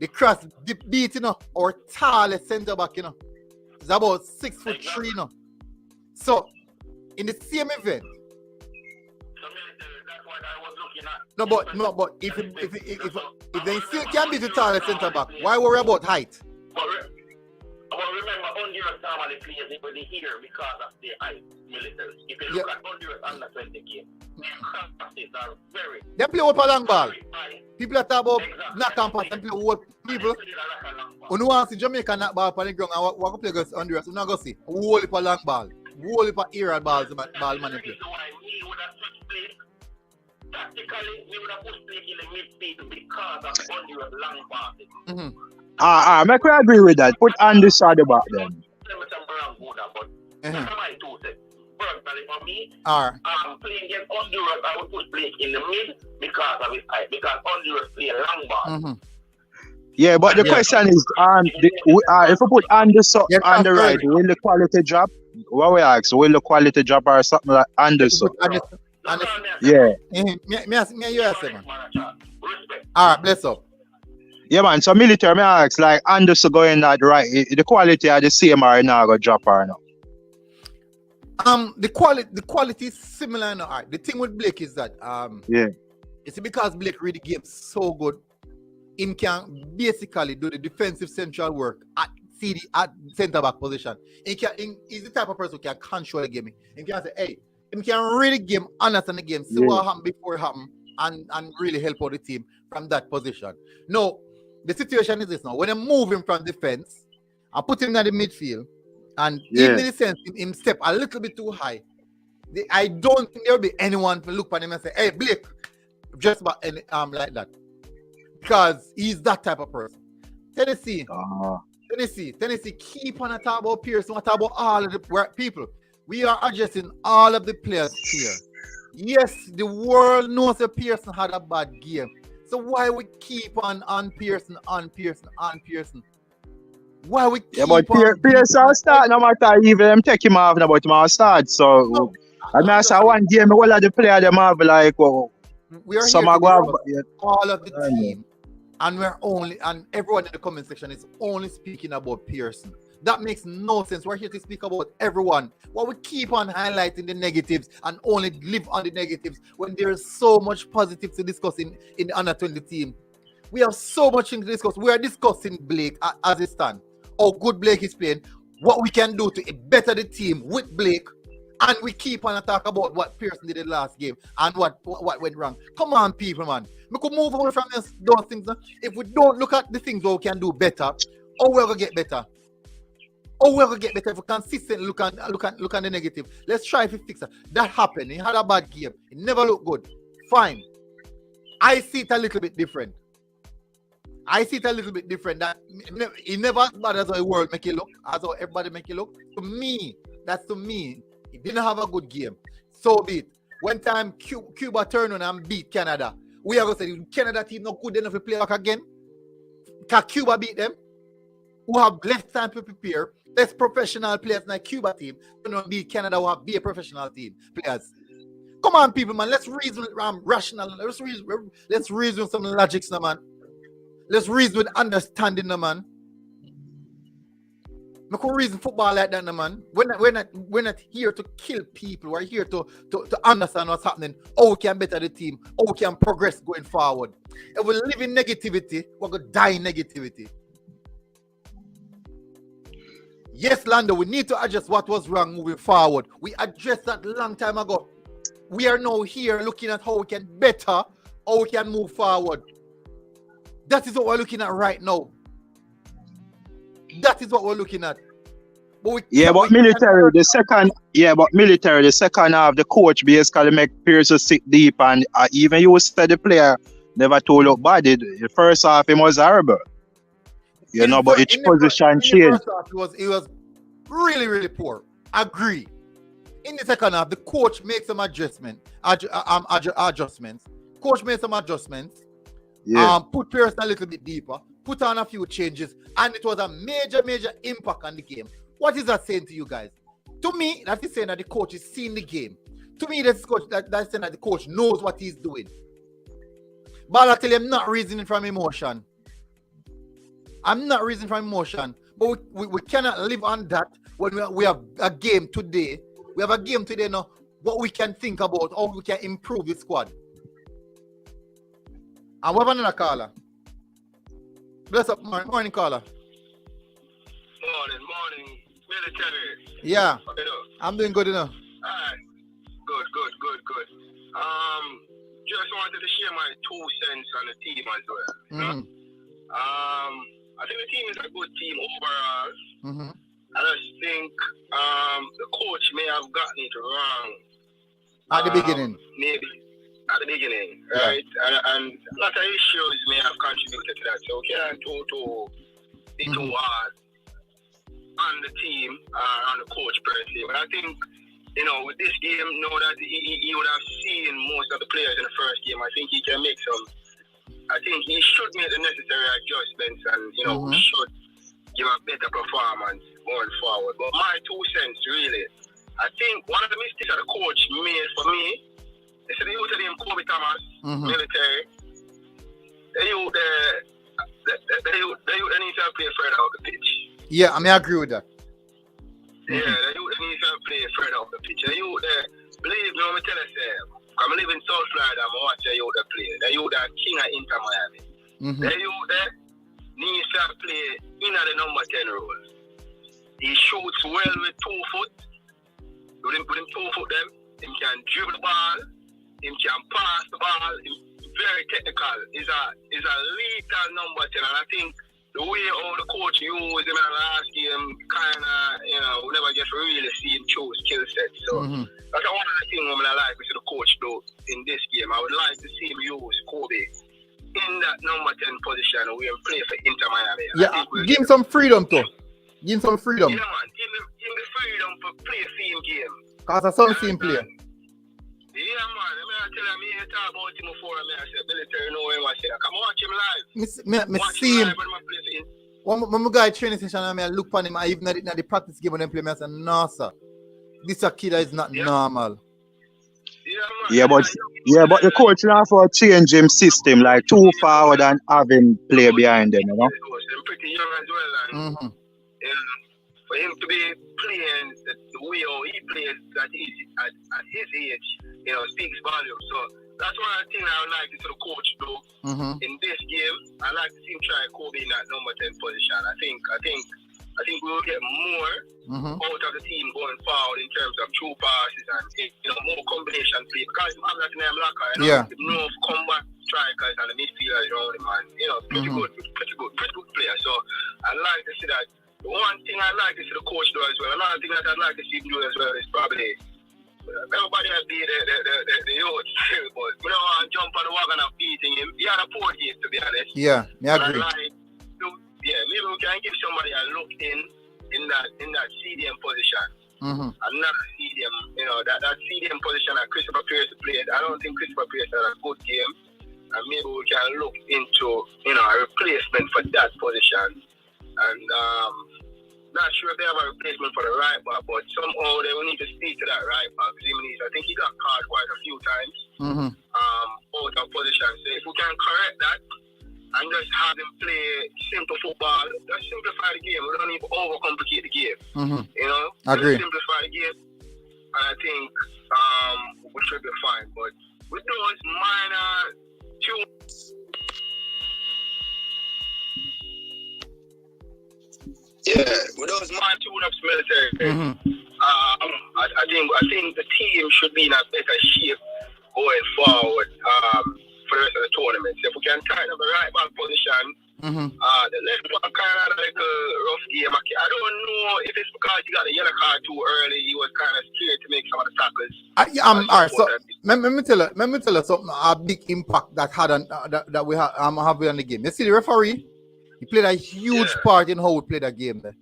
the cross beat, our tallest centre back, it's about 6'3", So, in the same event, No, but if they still can be the tallest centre back, why worry about height? But remember, Honduras normally plays it with the here because of the height military. If you look at Honduras under 20 game, their crosses are very. They play with a long ball. People that talk about knock and pass and play with people. When you want to see Jamaica knock ball on the ground and walk play against Honduras, you're not going to see. Whole heap of long ball. Whole heap of aerial balls, ball man play. have switched Blake. Tactically, we would have put Blake in the midfield because of Honduras long passes. Make we agree with that. Put Andy Sade back then. But that's my two cents. Personally, for me, playing against Honduras, I would put Blake in the mid because of his height. Because Honduras play a long ball. Yeah, but the question is, if we put Anderson on the right, will the quality drop? What we ask, will the quality drop or something like Anderson? Yeah. Me you ask him. All right, bless up. Yeah, man. So military, me ask, like Anderson going that right, the quality are the same or not go drop or not? The quality is similar. No, right. The thing with Blake is that it's because Blake really games so good. Him can basically do the defensive central work at centre back position. He's the type of person who can control the game. He can say, hey, he can really game, understand the game, see what happened before it happened, and really help out the team from that position. No, the situation is this now. When I move him from defense, I put him in the midfield, and even in the sense him step a little bit too high. I don't think there will be anyone to look at him and say, hey, Blake, just about any like that. Because he's that type of person. Tennessee, keep on talking about Pearson, talk about all of the people. We are addressing all of the players here. Yes, the world knows that Pearson had a bad game. So why we keep on Pearson? Why we keep but Pearson start no matter even them take him off, but him start. So I say one game, all of the players them have like we are here to all of the team. And everyone in the comment section is only speaking about Pearson. That makes no sense. We're here to speak about everyone. Why we keep on highlighting the negatives and only live on the negatives when there is so much positive to discuss in the under 20 team. We have so much to discuss. We are discussing Blake as it stands. How good Blake is playing, what we can do to better the team with Blake, and we keep on talk about what Pearson did in the last game and what went wrong. Come on, people, man. We could move away from those things. If we don't look at the things we can do better, or we're gonna get better. If we consistently look at the negative. Let's try to fix it. That happened. He had a bad game. It never looked good. Fine. I see it a little bit different. That it never as bad as how the world make it look, as how everybody make it look. To me, he didn't have a good game. So be it. One time Cuba turned on and beat Canada. We are going to say Canada team not good enough to play back again. Can Cuba beat them? Who have less time to prepare, less professional players than Cuba team, beat Canada who have be a professional team players. Come on, people, man. Let's reason rational. Let's reason some logics, no, man. Let's reason with understanding, no, man. We can reason football like that, no, man. We're not here to kill people. We're here to understand what's happening, how we can better the team, how we can progress going forward. If we live in negativity, we're going to die in negativity. Yes, Lando, we need to adjust what was wrong moving forward. We addressed that long time ago. We are now here looking at how we can better, how we can move forward. That is what we're looking at right now. That is what we're looking at. But military, the second half, the coach basically make Pearson sit deep, and even you said the player never told up bad. The first half, he was horrible. But each position changed. He was really, really poor. Agree. In the second half, the coach makes some adjustments. Coach made some adjustments. Put Pearson a little bit deeper. Put on a few changes, and it was a major, major impact on the game. What is that saying to you guys? To me, that is saying that the coach is seeing the game. To me, that's saying that the coach knows what he's doing. But I tell you, I'm not reasoning from emotion. But we cannot live on that when we have a game today. We have a game today now. What we can think about, how we can improve the squad. And we have another caller. Bless up, morning caller. Morning, military. Yeah, I'm doing good enough. Alright, good. Just wanted to share my 2 cents on the team as well. I think the team is a good team overall. I just think the coach may have gotten it wrong At the beginning. Maybe at the beginning, right? And a lot of issues may have contributed to that. So we can't be too hard on the team, on the coach per se. But I think, with this game, know that he would have seen most of the players in the first game. I think he can make I think he should make the necessary adjustments and, we should give a better performance going forward. But my 2 cents, really, I think one of the mistakes that the coach made for me is the use of him Kobe Thomas, military. They need to play further out the pitch. Yeah, I agree with that. Yeah, they need to play further out the pitch. Believe me, I'm tell you, I'm living in South Florida, I'm watching you play. They the king of Inter Miami. They need to play in the number 10 role. He shoots well with 2 foot. With him 2 foot them. He can dribble the ball. He can pass the ball. He's very technical. He's a lethal number 10. And I think the way how the coach used him in the last game, kind of, we never get to really see him choose skill set. So that's one of the things I like to see the coach do in this game. I would like to see him use Kobe in that number 10 position where he play for Inter Miami. Give him some freedom too. Give him some freedom. Yeah, man. Give him the freedom to play a team game. Because I saw him player. Yeah, man. I tell him, I talk about him before, I said, military, know him, I said, come watch him live. Me see him. When I go to training session, I look for him, I even at the practice game when they play, I say, no, sir. This kid is not normal. Yeah, but the coach now for change him system, like 2 forward and have him play behind them, They're pretty young as well, and for him to be playing the way he plays at his age, speaks volumes. So that's one of the things I would like to see the coach do in this game. I like to see him try Kobe in that number 10 position. I think we will get more out of the team going forward in terms of true passes and more combination play. Because you have that name locker, no combat strikers and the midfielders around him, man. Pretty good player. So I like to see that. One thing I like to see the coach do as well, another thing that I'd like to see him do as well is probably everybody has been the youth, but we don't want to jump on the wagon of beating him. He had a poor game, to be honest. Yeah, I agree. Maybe we can give somebody a look in that CDM position. Another CDM, that CDM position that Christopher Pierce played. I don't think Christopher Pierce had a good game, and maybe we can look into a replacement for that position. And not sure if they have a replacement for the right back, but somehow they will need to speak to that right back. I think he got called quite a few times out of position. So if we can correct that and just have him play simple football, just simplify the game. We don't need to overcomplicate the game. Agree. Just simplify the game, and I think we should be fine. But with those minor tunes. Yeah, with those mind tune-ups military, I think the team should be in a better shape going forward for the rest of the tournament. So if we can tighten up the right back position, the left back kind of like a rough game. I don't know if it's because he got a yellow card too early. He was kind of scared to make some of the tackles. Alright, so let me tell you something. A big impact that had on that we have on the game. You see the referee. He played a huge part in how we played that game there.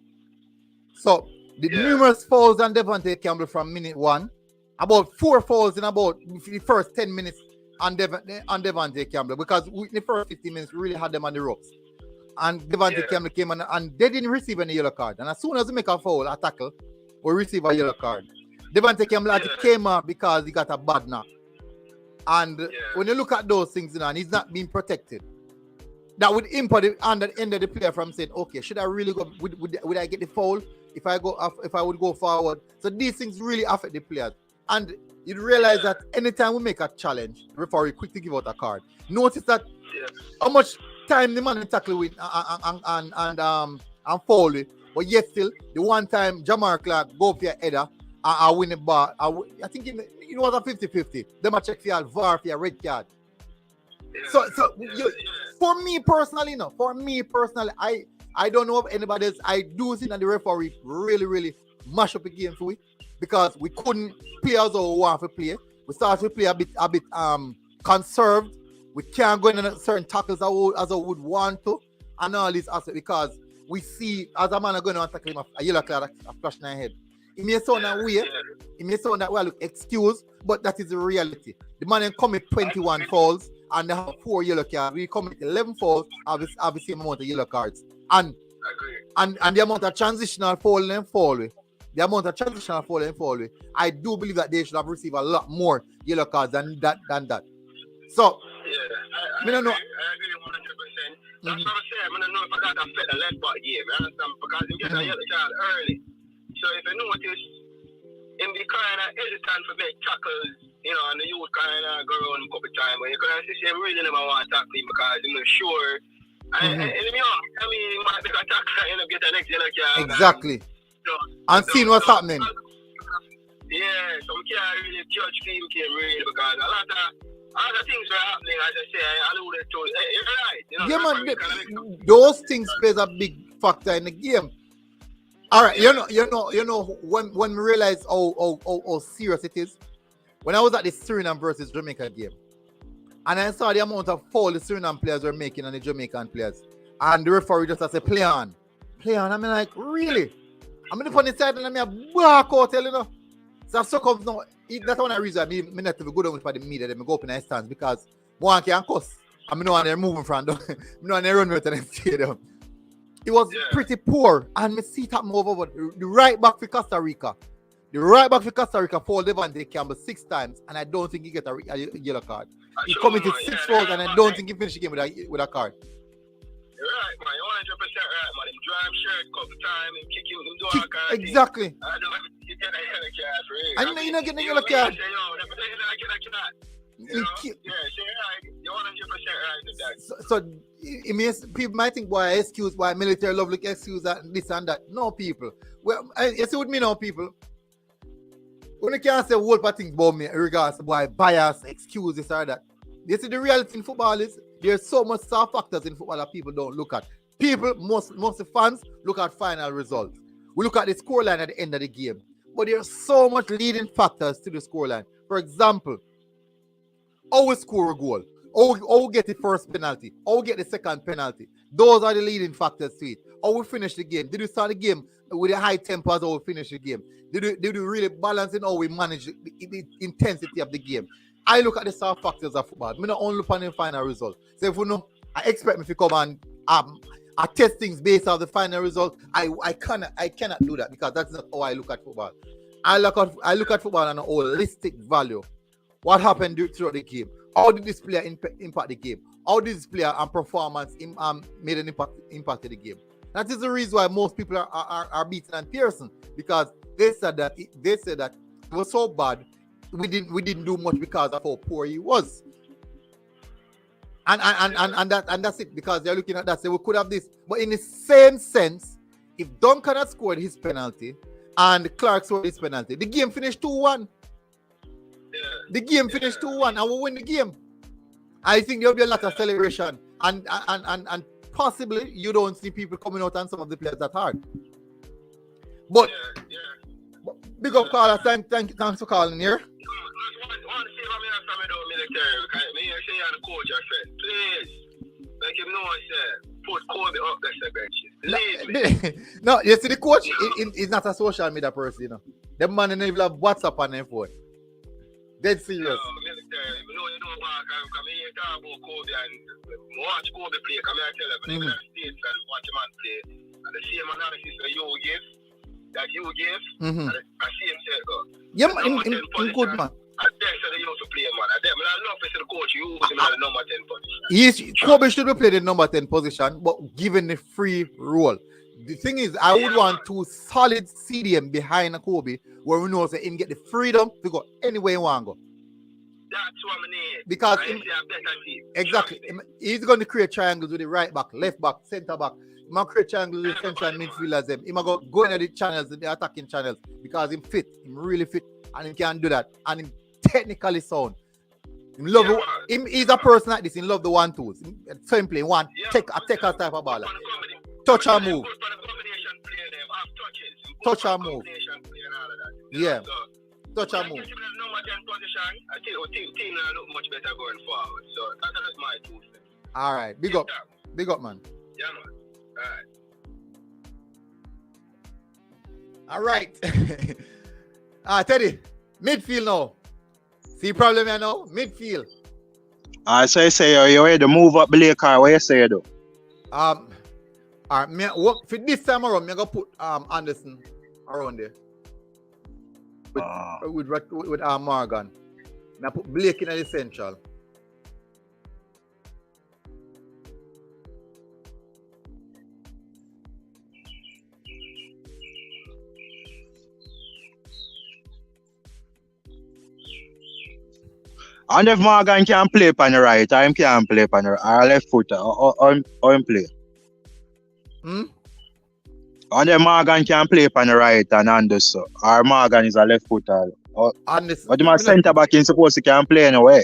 So, the numerous fouls on Devontae Campbell from minute 1, about 4 fouls in about the first 10 minutes on Devontae Campbell, because in the first 15 minutes, we really had them on the ropes. And Devontae Campbell came on, and they didn't receive any yellow card. And as soon as we make a foul, a tackle, we receive a yellow card. Devontae Campbell came up because he got a bad knock. And when you look at those things, and he's not being protected. That would impact on the end of the player from saying, okay, should I really go? Would I get the foul if I would go forward? So these things really affect the players, and you realize that anytime we make a challenge, the referee quick to give out a card. Notice that how much time the man tackle with and foul with, but yet still the one time Jamar Clark go for your header and win the ball. I think it was a 50-50. Them a check for your VAR for your red card. So for me personally, I don't know if anybody else. I do think that the referee really mash up the game for we, because we couldn't play as we want to play. We start to play a bit conserved. We can't go in on certain tackles as I would want to, and all this aspect because we see as a man going to tackle him a yellow card a flash in our head. It may sound that way. It may sound that way. Look, excuse, but that is the reality. The man commit 21 fouls and they have 4 yellow cards. We commit 11 fouls, have the same amount of yellow cards. And the amount of transitional foul and fall with. The amount of transitional foul and fall with. I do believe that they should have received a lot more yellow cards than that. So, I don't know. I agree 100%. That's what I'm saying. I don't know if I got to fit the left back game. I understand because you get a yellow card early. So if you notice, him be kind of hesitant for make tackles, you know, and the youth kind of go around a couple of times. But you can see him really never want to tackle him because he's not sure. And he might make a tackle and get the next yellow card. Exactly. And seeing what's happening. Yeah, so we can't really judge team game really because a lot of other things are happening, as I say, I alluded to. You're right. You know, man, those things plays a big factor in the game. All right, you know, when we realize how serious it is, when I was at the Suriname versus Jamaica game, and I saw the amount of foul the Suriname players were making on the Jamaican players, and the referee just said, play on. I mean, like, really? I'm in the funny side and I'm a back out, you know. So comes now. That's one of the reasons I not to go down for the media. They go up in the stands because one can cuss. I mean, no one they're moving from. I know they run out of the stadium. It was pretty poor, and me see it happen over the right back for Costa Rica. The right back for Costa Rica fouled Devante Campbell 6 times, and I don't think he get a yellow card. He committed 6 fouls, and I don't think he finished the game with a card. You're right, man. You're 100% right, man. Him drive shirt a couple times and kick him do all kind of exactly. Thing. I don't you get a yellow card for real. I know you're not getting a yellow card. You're 100% right with that. So it means people might think, boy, excuse why military love like excuse that this and that. No, people. Well, you see what me now, people. When you can't say whole part things about me in regards to why bias, excuse this or that. You see the reality in football is there's so much soft factors in football that people don't look at. People, most of the fans look at final results. We look at the scoreline at the end of the game. But there's so much leading factors to the scoreline. For example, how we score a goal, how we get the first penalty, how we get the second penalty. Those are the leading factors to it. How we finish the game. Did we start the game with a high tempo as how we finish the game? Did we really balance in how we manage the intensity of the game? I look at the soft factors of football. I don't only look on the final result. So if you know, I expect me to come and I test things based on the final result. I cannot do that because that's not how I look at football. I look at football on a holistic value. What happened throughout the game? How did this player impact the game? How did this player and performance made an impact in the game? That is the reason why most people are beating on Pearson because they said that it was so bad. We didn't do much because of how poor he was. And that's it because they're looking at that. So we could have this. But in the same sense, if Duncan had scored his penalty and Clark scored his penalty, the game finished 2-1. The game finished 2-1 and we win the game. I think there'll be a lot of celebration and possibly you don't see people coming out on some of the players that hard. But big up caller, thanks for calling here. Put Kobe up the No, you see the coach is not a social media person, you know. The man don't even have WhatsApp on their phone. Dead serious. You know what, come here talk about Kobe and watch Kobe play, come here tell them, in the States and watch him and play. And the same analysis that you give, and I see him say, yeah, in good man. And then so they used to play, man. And then I love to see the coach use him in the number 10 position. Kobe should have played the number 10 position, but given the free role. The thing is, I would want 2 solid CDM behind a Kobe where we know that him get the freedom to go anywhere he want to go. That's what I need. Because exactly, he's going to create triangles with the right back, left back, centre back. He might create triangles with the central midfielders. He might go into the channels, the attacking channels, because he's fit. He's really fit, and he can do that. And he's technically sound. He's a person like this. He love the 1-2s. Simply take a type of ball. Touch and move. Touch and move. Yeah. touch and move. Number 10 position, I think team now look much better going forward. So that's my 2 cents. All right, big up, man. Yeah, man. All right. Teddy, midfield now. See problem here now? Midfield. So you say you ready to move up Blake car, what you say though? All right, for this time around, I'm gonna put Anderson around there. With Morgan. And I put Blake in the central. And if Morgan can play on the right, I can play on the left foot or him play. And if Morgan can play on the right and Anderson, or Morgan is a left footer. But my centre back is supposed to can play anyway.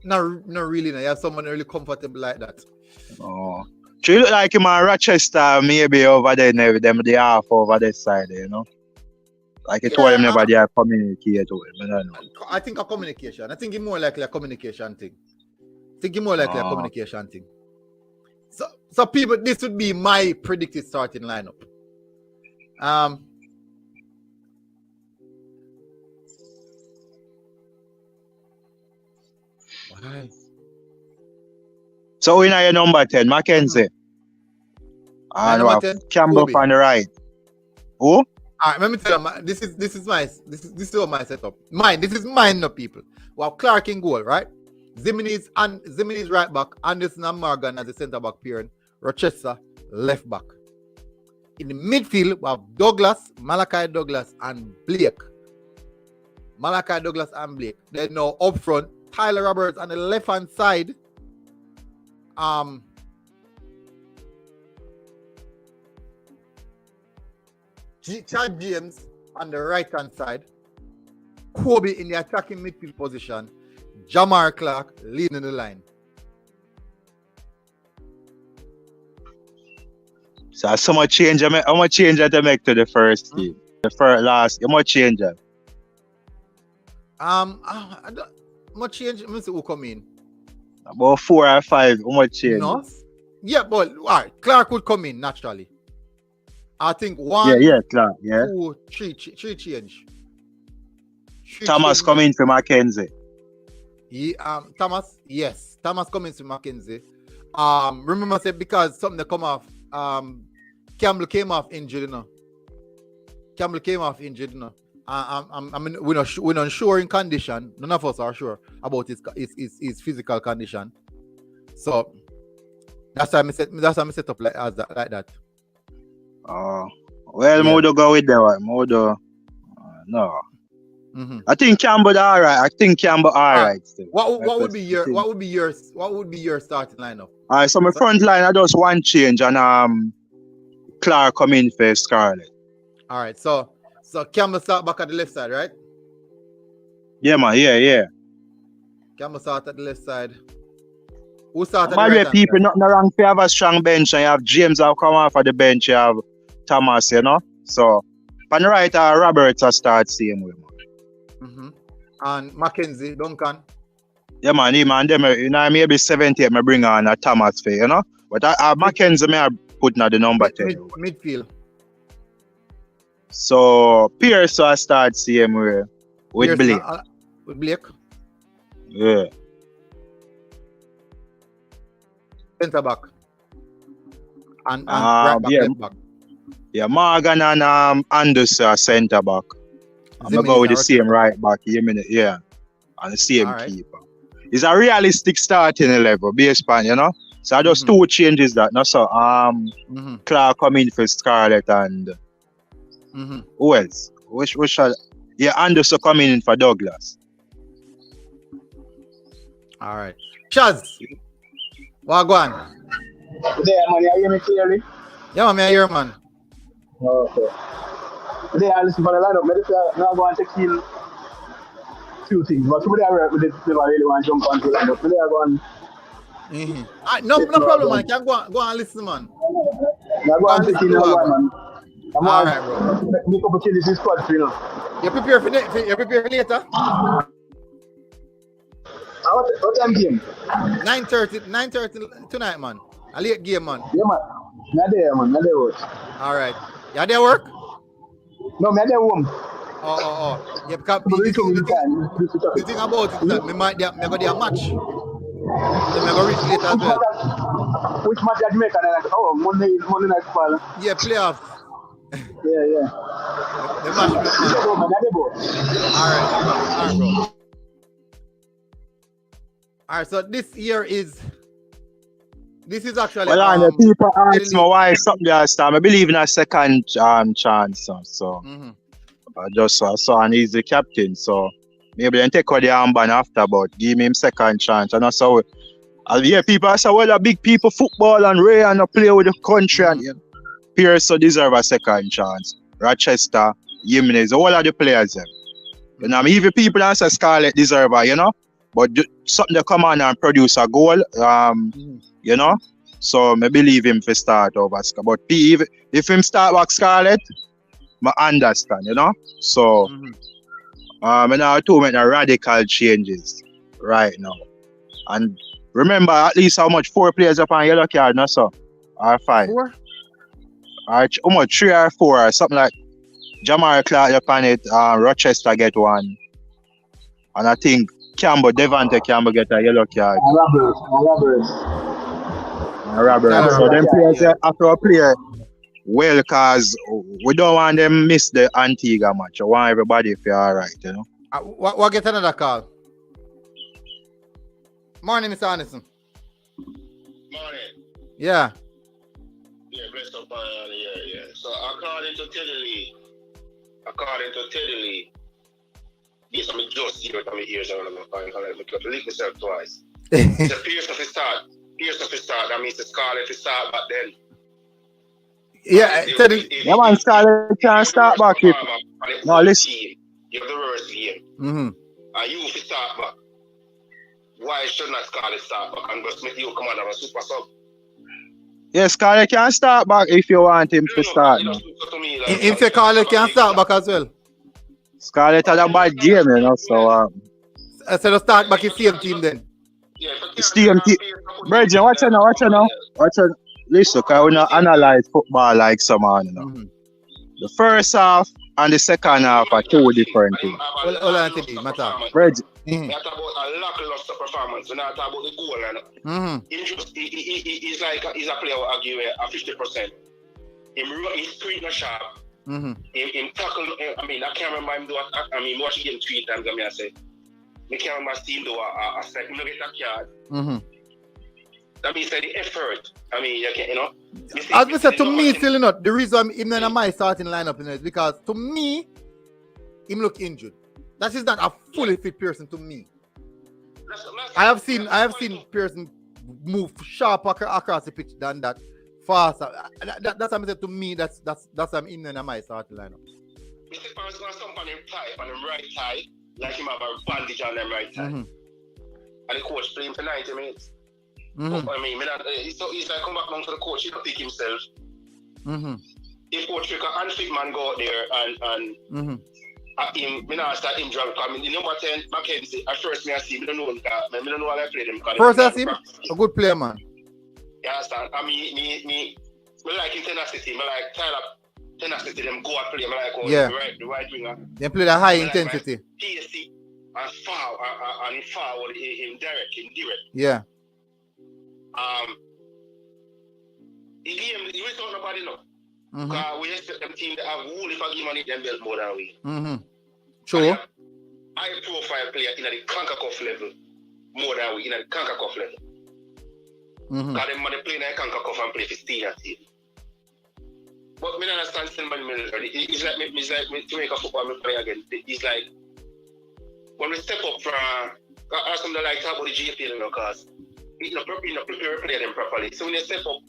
No, really. No. You have someone really comfortable like that. Oh. She look like him at Rochester, maybe over there, them the half over this side, you know. Like you told him never they communicate with him. I don't know. I think a communication. I think it's more likely a communication thing. So people, this would be my predicted starting lineup. Why? So in your number 10, Mackenzie. And Campbell on the right. Who? Alright, let me tell you, this is my setup. This is mine, no people. Well, Clark in goal, right? Zimini's right back, Anderson and Morgan as the centre back pairing, Rochester left back. In the midfield, we have Malachi Douglas and Blake. Then now up front, Tyler Roberts on the left hand side. Chad James on the right hand side, Kobe in the attacking midfield position, Jamar Clark leading the line. So how much change to make to the first team? The first last, how much change? Much change. Let me see who come in. About 4 or 5. How much change? No. Yeah, but all right, Clark would come in naturally. I think 1, Clark, 2, 3 change. Thomas coming for Mackenzie. Thomas, yes. Thomas coming to Mackenzie. Remember I said because something that come off, Campbell came off injured, you know. We're not sure in condition. None of us are sure about his physical condition. So that's why I set up like that. Modo go with that one. Modo, no. Mm-hmm. I think Campbell alright. Still. What would be your starting lineup? Alright, so my front line I just one change and Clark come in for Scarlett. Alright, so Campbell start back at the left side, right? Yeah, man. Yeah. Campbell start at the left side. Who started? By the way, people not wrong. If you have a strong bench and you have James have come off of the bench, you have Thomas, you know. So on the right, Roberts start same way, man. Mm-hmm. And Mackenzie, Duncan. Yeah, man. Them, you know, maybe 70. I bring on a Thomas for you know. But Mackenzie, I put at the number 10. Midfield. So Pierce start same way with Blake. With Blake. Yeah. Centre back. And right back, left back. Yeah, Morgan and Anderson centre back. I'm going to go with the same right back, and the same keeper. It's a realistic starting level based on, you know. So I just 2 changes that. No, so Clark come in for Scarlett and who else? Which Anderson coming in for Douglas. All right. Chaz. What go on? Today, man, you hear me clearly? Yeah, man, I hear, man. Okay. Today, I listen for the lineup. I'm not going to kill 2 things. But today, I really want to jump onto the lineup. Today, I'm going. No problem, man. You can go and listen, man. I'm going to kill one, man. All right, bro. Make up a kill this squad, you know. You prepare for later? What time game? 9:30 tonight, man. A late game, man. Yeah, man. Not there, man. Not there work. All right. You there work? No, me there home. Oh. Yeah, because The the thing about it is that me go there a match. Then me go reach later as well. Which match at Jamaica? Oh, Monday night football. Yeah, playoffs. Yeah. The match, man. All right, bro. All right, so this is actually. Well, the people ask me why something last time. I believe in a second chance. So I just saw and he's the captain. So maybe then take out the armband after, but give him second chance. And also, people say, well, the big people football and Ray and play with the country and Pierce so deserve a second chance. Rochester, Jimenez, all of the players them. You know, even people that say Scarlett deserve a, you know, but something to come on and produce a goal, you know. So I believe him to start over Scarlett. But if him start back Scarlett, I understand, you know. So I now to make the radical changes right now. And remember at least how much 4 players up on yellow card, no so? Or 5. 4? Or how much 3 or 4 or something like Jamar Clark upon it, Rochester get 1. And I think Devante Campbell get a yellow card. Roberts. So them players have to play well because we don't want them miss the Antigua match. I want everybody to feel alright, you know. What get another call? Morning, Mr. Anderson. Morning. Yeah. Yeah, blessed up yeah. So according to Teddy Lee, yes, I'm just here with my ears on my phone because I leaked myself twice. So Pierce of his start, that means the Scarlett to start back then. Yeah, Teddy. Yeah, man, Scarlett can't start back if no, listen. You have the reverse game. And you if you start back. Why should not Scarlett start back and just make you come on as a super sub? Yeah, Scarlett can start back if you want him to start. If Scarlett can start back as well. Scarlett had a bad game, you know, so so to start back is same team then. It's team. Bridget, watch it now. Listen, because we don't analyze football like someone, you know. The first half and the second half are 2 different things. Hold on, Teddy, matter. Bridget. We talk about a lackluster performance. We not talk about the goal. He's a player who argue at 50%. He's sprint sharp. Him tackle. I mean, I can't remember him do. Watch the game 3 times. I say, I can't remember him do a step. He no get a card. That means that the effort. I mean, you know. As I said, to me, still not. The reason I'm not my starting lineup is because to me, him look injured. That is not a fully fit person to me. I have seen person move sharper across the pitch than that, faster. That's what I said to me. That's I'm in my starting lineup. Mr. Parr's gonna stomp on him tie, on him right tie, like him have a bandage on them right tie. And the coach play him for 90 minutes. I mean, so he's like come back down to the coach, he don't pick himself. If coach pick an unfit man go out there and him, I start him drunk. I mean, the number 10, Mackenzie, at first I see him, I don't know what I played him. First I see him, a good player, man. You understand? I mean, me like him tenacity, I like Tyler tenacity, them go and play, I like the right winger. They play the high intensity. PSC and forward, him direct. Yeah. He without nobody now. Because we expect them team to have wool if I give money them belt more than we. True. High profile player in the Concacaf level more than we in the Concacaf level. Because them money play in the Concacaf and play for Steve and team. But I understand still money it's like to make a football play again. It's like when we step up from something like talk about the GPL because we not prepare to play them properly. So when you step up,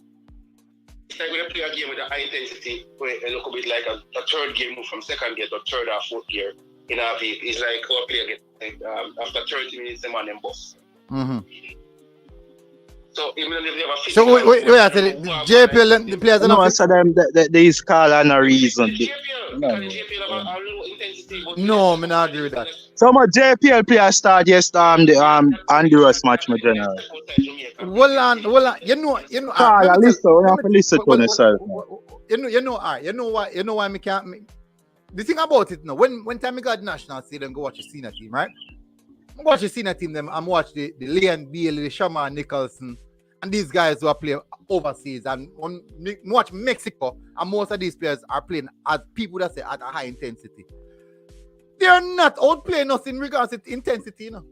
it's like when you play a game with a high intensity, where a little bit like a third game move from second gear to third or fourth gear in our vehicle. It's like our player get after 30 minutes, the man them boss. So even if they have a fit. So wait, the JPL the players are not. So them these call on a reason. No, me not agree with that. So much JPL players start yes the Honduras match my general. Well on. You know. Call Let a me listen, you have let to me. listen to yourself. You know why me can't. The thing about it now, when time I got national stadium, go watch the senior team, right? I watch the senior team, them. I'm watch the Leon Bailey, the Shaman Nicholson, and these guys who are playing overseas. And when watch Mexico, and most of these players are playing as people that say at a high intensity. They are not outplaying us in regards to intensity, you know.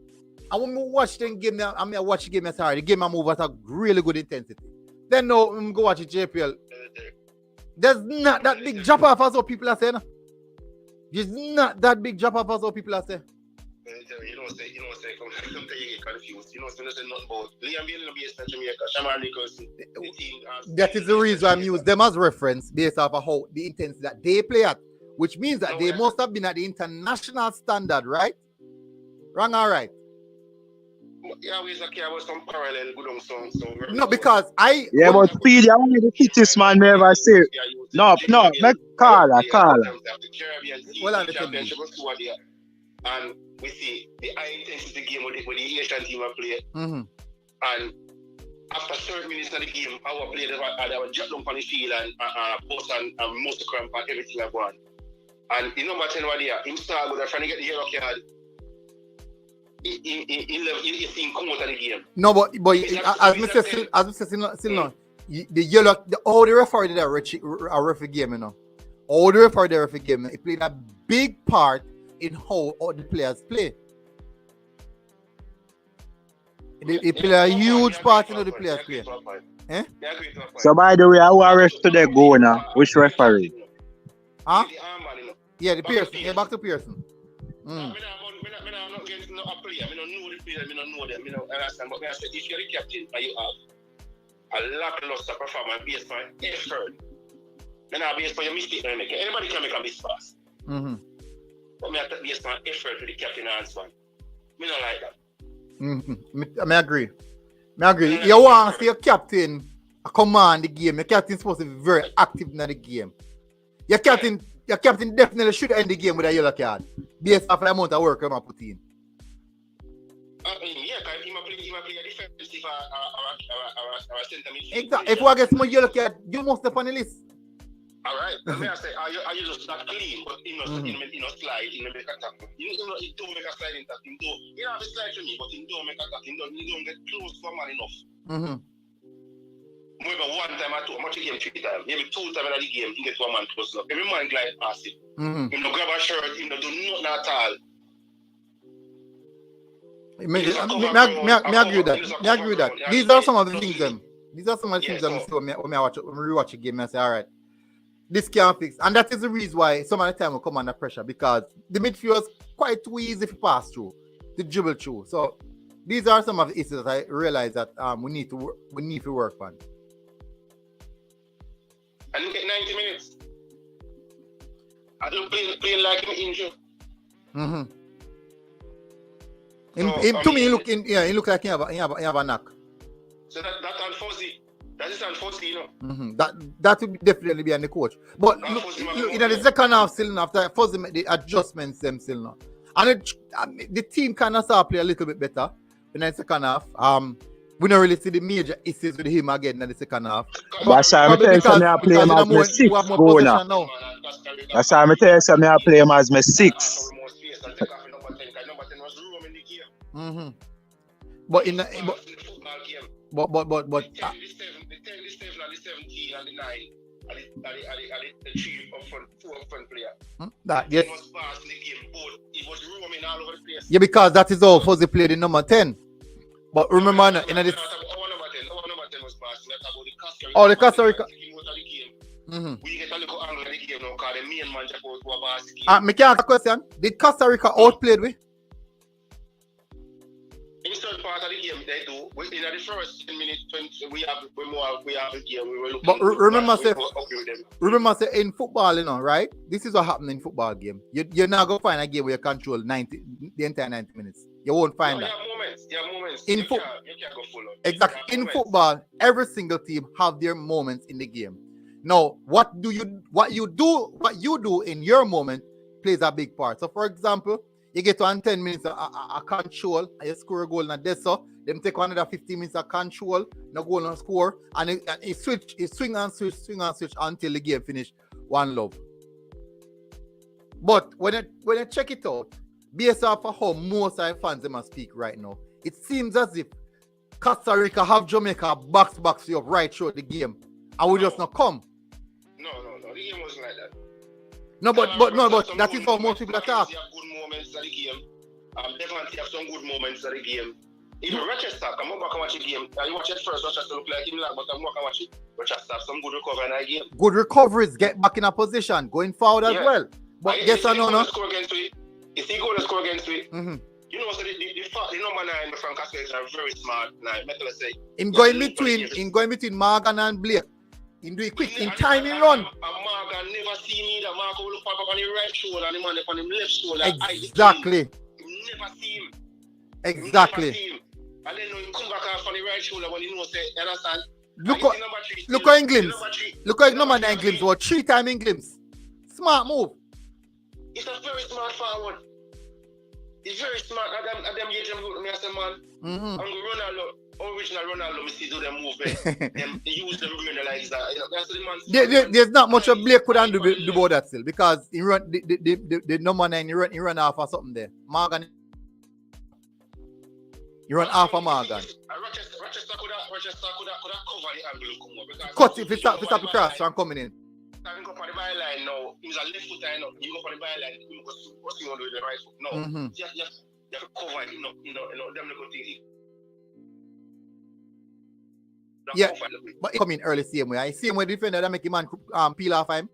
And when we watch the game, I watch the game, sorry, the game I move at a really good intensity. Then now I'm go watch the JPL. There's not that big drop off as what people are saying. There's not that big drop off as what people are saying. You know, say, come to you get confused. You know, say nothing about Liam Bailey no based in Jamaica, Shaman Nicholson. That is the reason I'm using them as reference based off of how the intensity that they play at, which means that they must have been at the international standard, right? Wrong or right? Yeah, we about some parallel good on some. No, because I. Yeah, but Speedy, I want the fittest man me ever see. No, make call. Well, I'm the and we see the high intensity game with the Asian team are playing. And after 30 minutes of the game, our players are jumped down on the field and bust and most cramp and everything are gone. And in number 10 what there, him start with trying to get the yellow card. He come out of the game. No, but as Mr. Still now, the yellow, all the referee did a referee game, you know. All the referee did a referee game, it played a big part in how all the players play. It played a huge part in how the players play. Eh? So by the way, how are ref today go now? Which referee? Huh? Yeah, the Pearson. Yeah, back to Pearson. I don't know them, I don't understand, but I said if you're the captain and you have a lackluster performance based on effort, then not based on your mistake. Anybody can make a miss fast. But me based on effort to the captain and so on. Me not like that. I agree. You want to see your captain command the game. Your captain is supposed to be very active in the game. Your captain definitely should end the game with a yellow card based off the amount of work you put in. Yeah, because he might play a defensive or a center midfield. Exactly. If we get some yellow card, you must step on the list. All right. Let me say, are you just not clean, but slide, make a tackle. He don't make a sliding tackle. He don't have a slide to me, but he don't make a tackle. He don't get close for man enough. Maybe one time or two, I'm watching game 3 times. Maybe 2 times in the game, he gets one man close enough. Every man glide past him. He don't grab a shirt, he don't do nothing at all. I agree with that. These are some of the things when I rewatch a game and I say, all right, this can't fix. And that is the reason why some of the time we come under pressure, because the midfield is quite too easy to pass through, to dribble through. So these are some of the issues that I realize that we need to work on. And you get 90 minutes. I don't play like an injured. To me, he look like he have a knock. So that's unfortunate. That is unfortunate, you know. That would definitely be on the coach. But look, in the second half, still after Fuzzy make the adjustments, them still now. And the team kind of start play a little bit better in the second half. We don't really see the major issues with him again in the second half. That's why I tell you I play him as my 6 goal now. That's why I tell you I play him as my 6. But in the but the 10, the 7 and the 17 and the 9 and the 3 up front, 4 up front player. That yes. He was fast in the game, but he was roaming all over the place. Yeah, because that is all Fuzzy played in number 10. But remember, in this. Our number 10 was fast. That's about the Costa Rica. Oh, the Costa Rica. We get a little angle in the game now because the main man just goes to a basket. I can't ask a question. Did Costa Rica outplayed we? In certain part of the game, they do. In the first 10 minutes, 20, we have the game. We were looking. But remember, say in football, you know, right? This is what happened in football game. You're not gonna find a game where you control the entire 90 minutes. You won't find that. You have moments. In you can't go full on. Exactly. In football, every single team have their moments in the game. Now, what you do in your moment plays a big part. So, for example, you get to 10 minutes of control, and you score a goal, and that's so. Them take another 15 minutes of control, no goal, no score, and it swing and switch until the game finish 1-0. But when you check it out, based off of how most of the fans them speak right now, it seems as if Costa Rica have Jamaica box you up right through the game, and we just not come. No. The game wasn't like that. But that is how most people attack. You have good moments of the game. Definitely have some good moments of the game. Even Rochester, come on back and watch the game. You watch it first, Rochester look like him lag, but come back and watch it. Rochester have some good recovery in that game. Good recoveries, get back in a position, going forward as well. But guess or no? If he go to score against it, you know, so the number 9 from Castle is a very smart 9. In going between Morgan and Blake. In do it quick, in timing run. And Morgan never see me that Marco will look back on the right shoulder and the man on the left shoulder. Exactly. You never see him. Exactly. And then he come back off on the right shoulder when he knows say, understand? Look how England. Look how number 9 glimpse or 3 times in glimpse. Smart move. It's a very smart forward. It's very smart. And them get them look at me as a man. And Ronaldo, original Ronaldo, me see do them move them use them brain like that. That's the man. There's not much of Blake could do about that still because he run the number 9 he run off or something there. Morgan. You run half a Morgan. Rochester could have covered the angle come up. Cut if it's stop the cross from coming in. Having go on the byline now, he's a left footer now. You go on the byline, you go what's going on with the right foot. No, you have to cover it, you know, them go think. Yeah, but he come in early same way. I see him with the defender that make him man peel off him.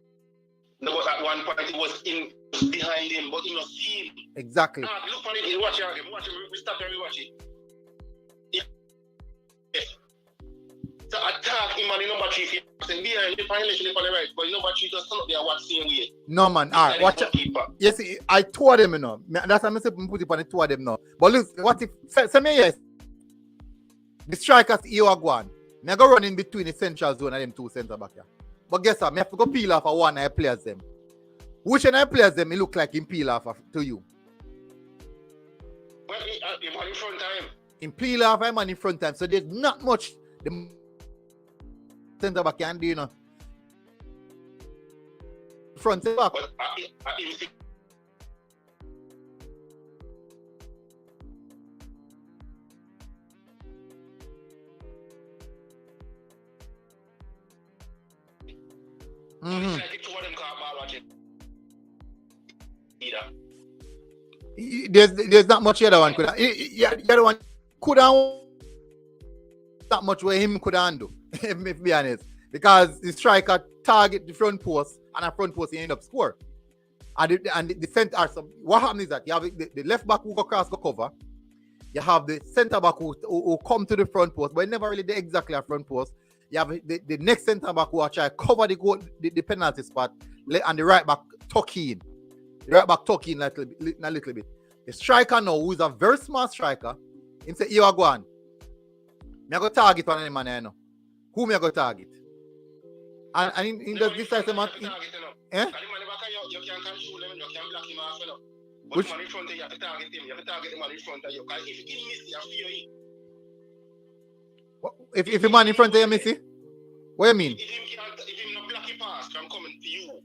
No, but at one point he was in behind him, but he not see him. Exactly. Look on it, watch it, we stop and we watch it. So attack him on the number 3 if you're behind the violation on the right, but the number 3 just stand up there watch same way. No man, alright, watch it. Yes, I told them you know. That's why I say put it on the two of them now. But look, what if say me yes. The strikers here are going. I go run in between the central zone and them 2 centre back here. But guess what? I have to go peel off of one of the players them. Which one of the players them it look like him peel off to you? Well, him on in front time. In peel off him on in front time. So there's not much the centre back can do, you know. Front and back. But There's not much the other one could have. The other one could have not much where him could handle, to be honest. Because the striker target the front post and a front post he end up score. And the center what happens is that you have the left back who go cross go cover. You have the centre back who come to the front post, but never really exactly a front post. You have the next centre back who try cover the penalty spot, and the right back tuck in. The right back tuck in a little bit. The striker now, who is a very smart striker, he say, "You are going. Me go target one of them man, you know. Who me go target?" And in does this type of man. Eh? You can control them, you can block him off, you know. But Which? the man in front of you have to target him. You have to target the man in front of you. Because if he miss, you fear him. If a man in front of you, Missy? What do you mean? If him not block him pass from coming to you,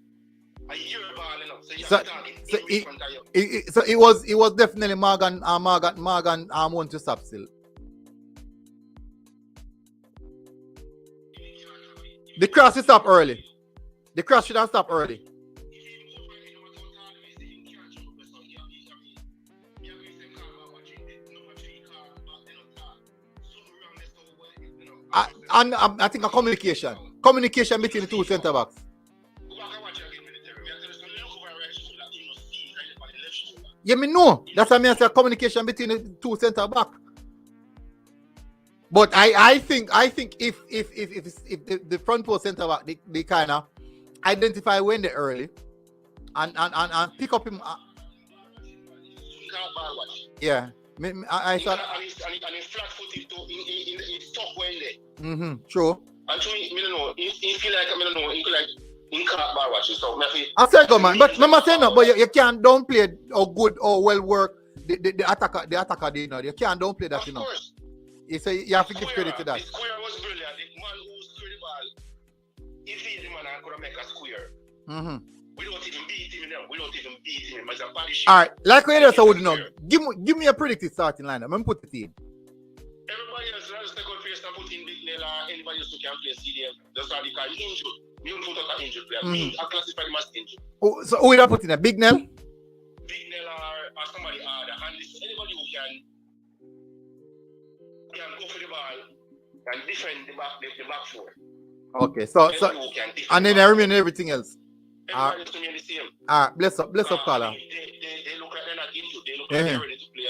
and you hear a ball, you know, so you have to target him in front of you. So it was definitely Morgan want to stop still. The cross should stop early. The cross should have stopped early. I think a communication between the 2 centre backs. Yeah, me know. That's what I mean. I say communication between the 2 centre back. But I think if the front post centre back they kind of identify when they're early and pick up him. Yeah. I thought. And he's flat footed too. He's tough when they. True. Actually, I don't know. He feel like, I don't know, he feel like he can't bar watch. So, I said go man, but remember saying no, but you can't downplay how good or well work the attacker did now. You can't downplay that, you know. course. You say you have to give credit to that. The square was brilliant. The man who scored the ball, he beat the man and could make a square. We don't even beat him now. We don't even beat him as a body shot. All right, like we just would know. Give me a predicted starting lineup. I'm put the team. Everybody else has to go first and put in Big Nell or anybody else who can play CDM. That's why they call injured. We don't put out an injured player. I classify them as injured. So who will I put in a Big Nell? Big Nell or somebody other. And this anybody who can go for the ball and defend the back four. Okay, so and then I remain everything else. Everybody has to be the same. All right, bless up, caller. They look like they're not injured. They look like they're ready to play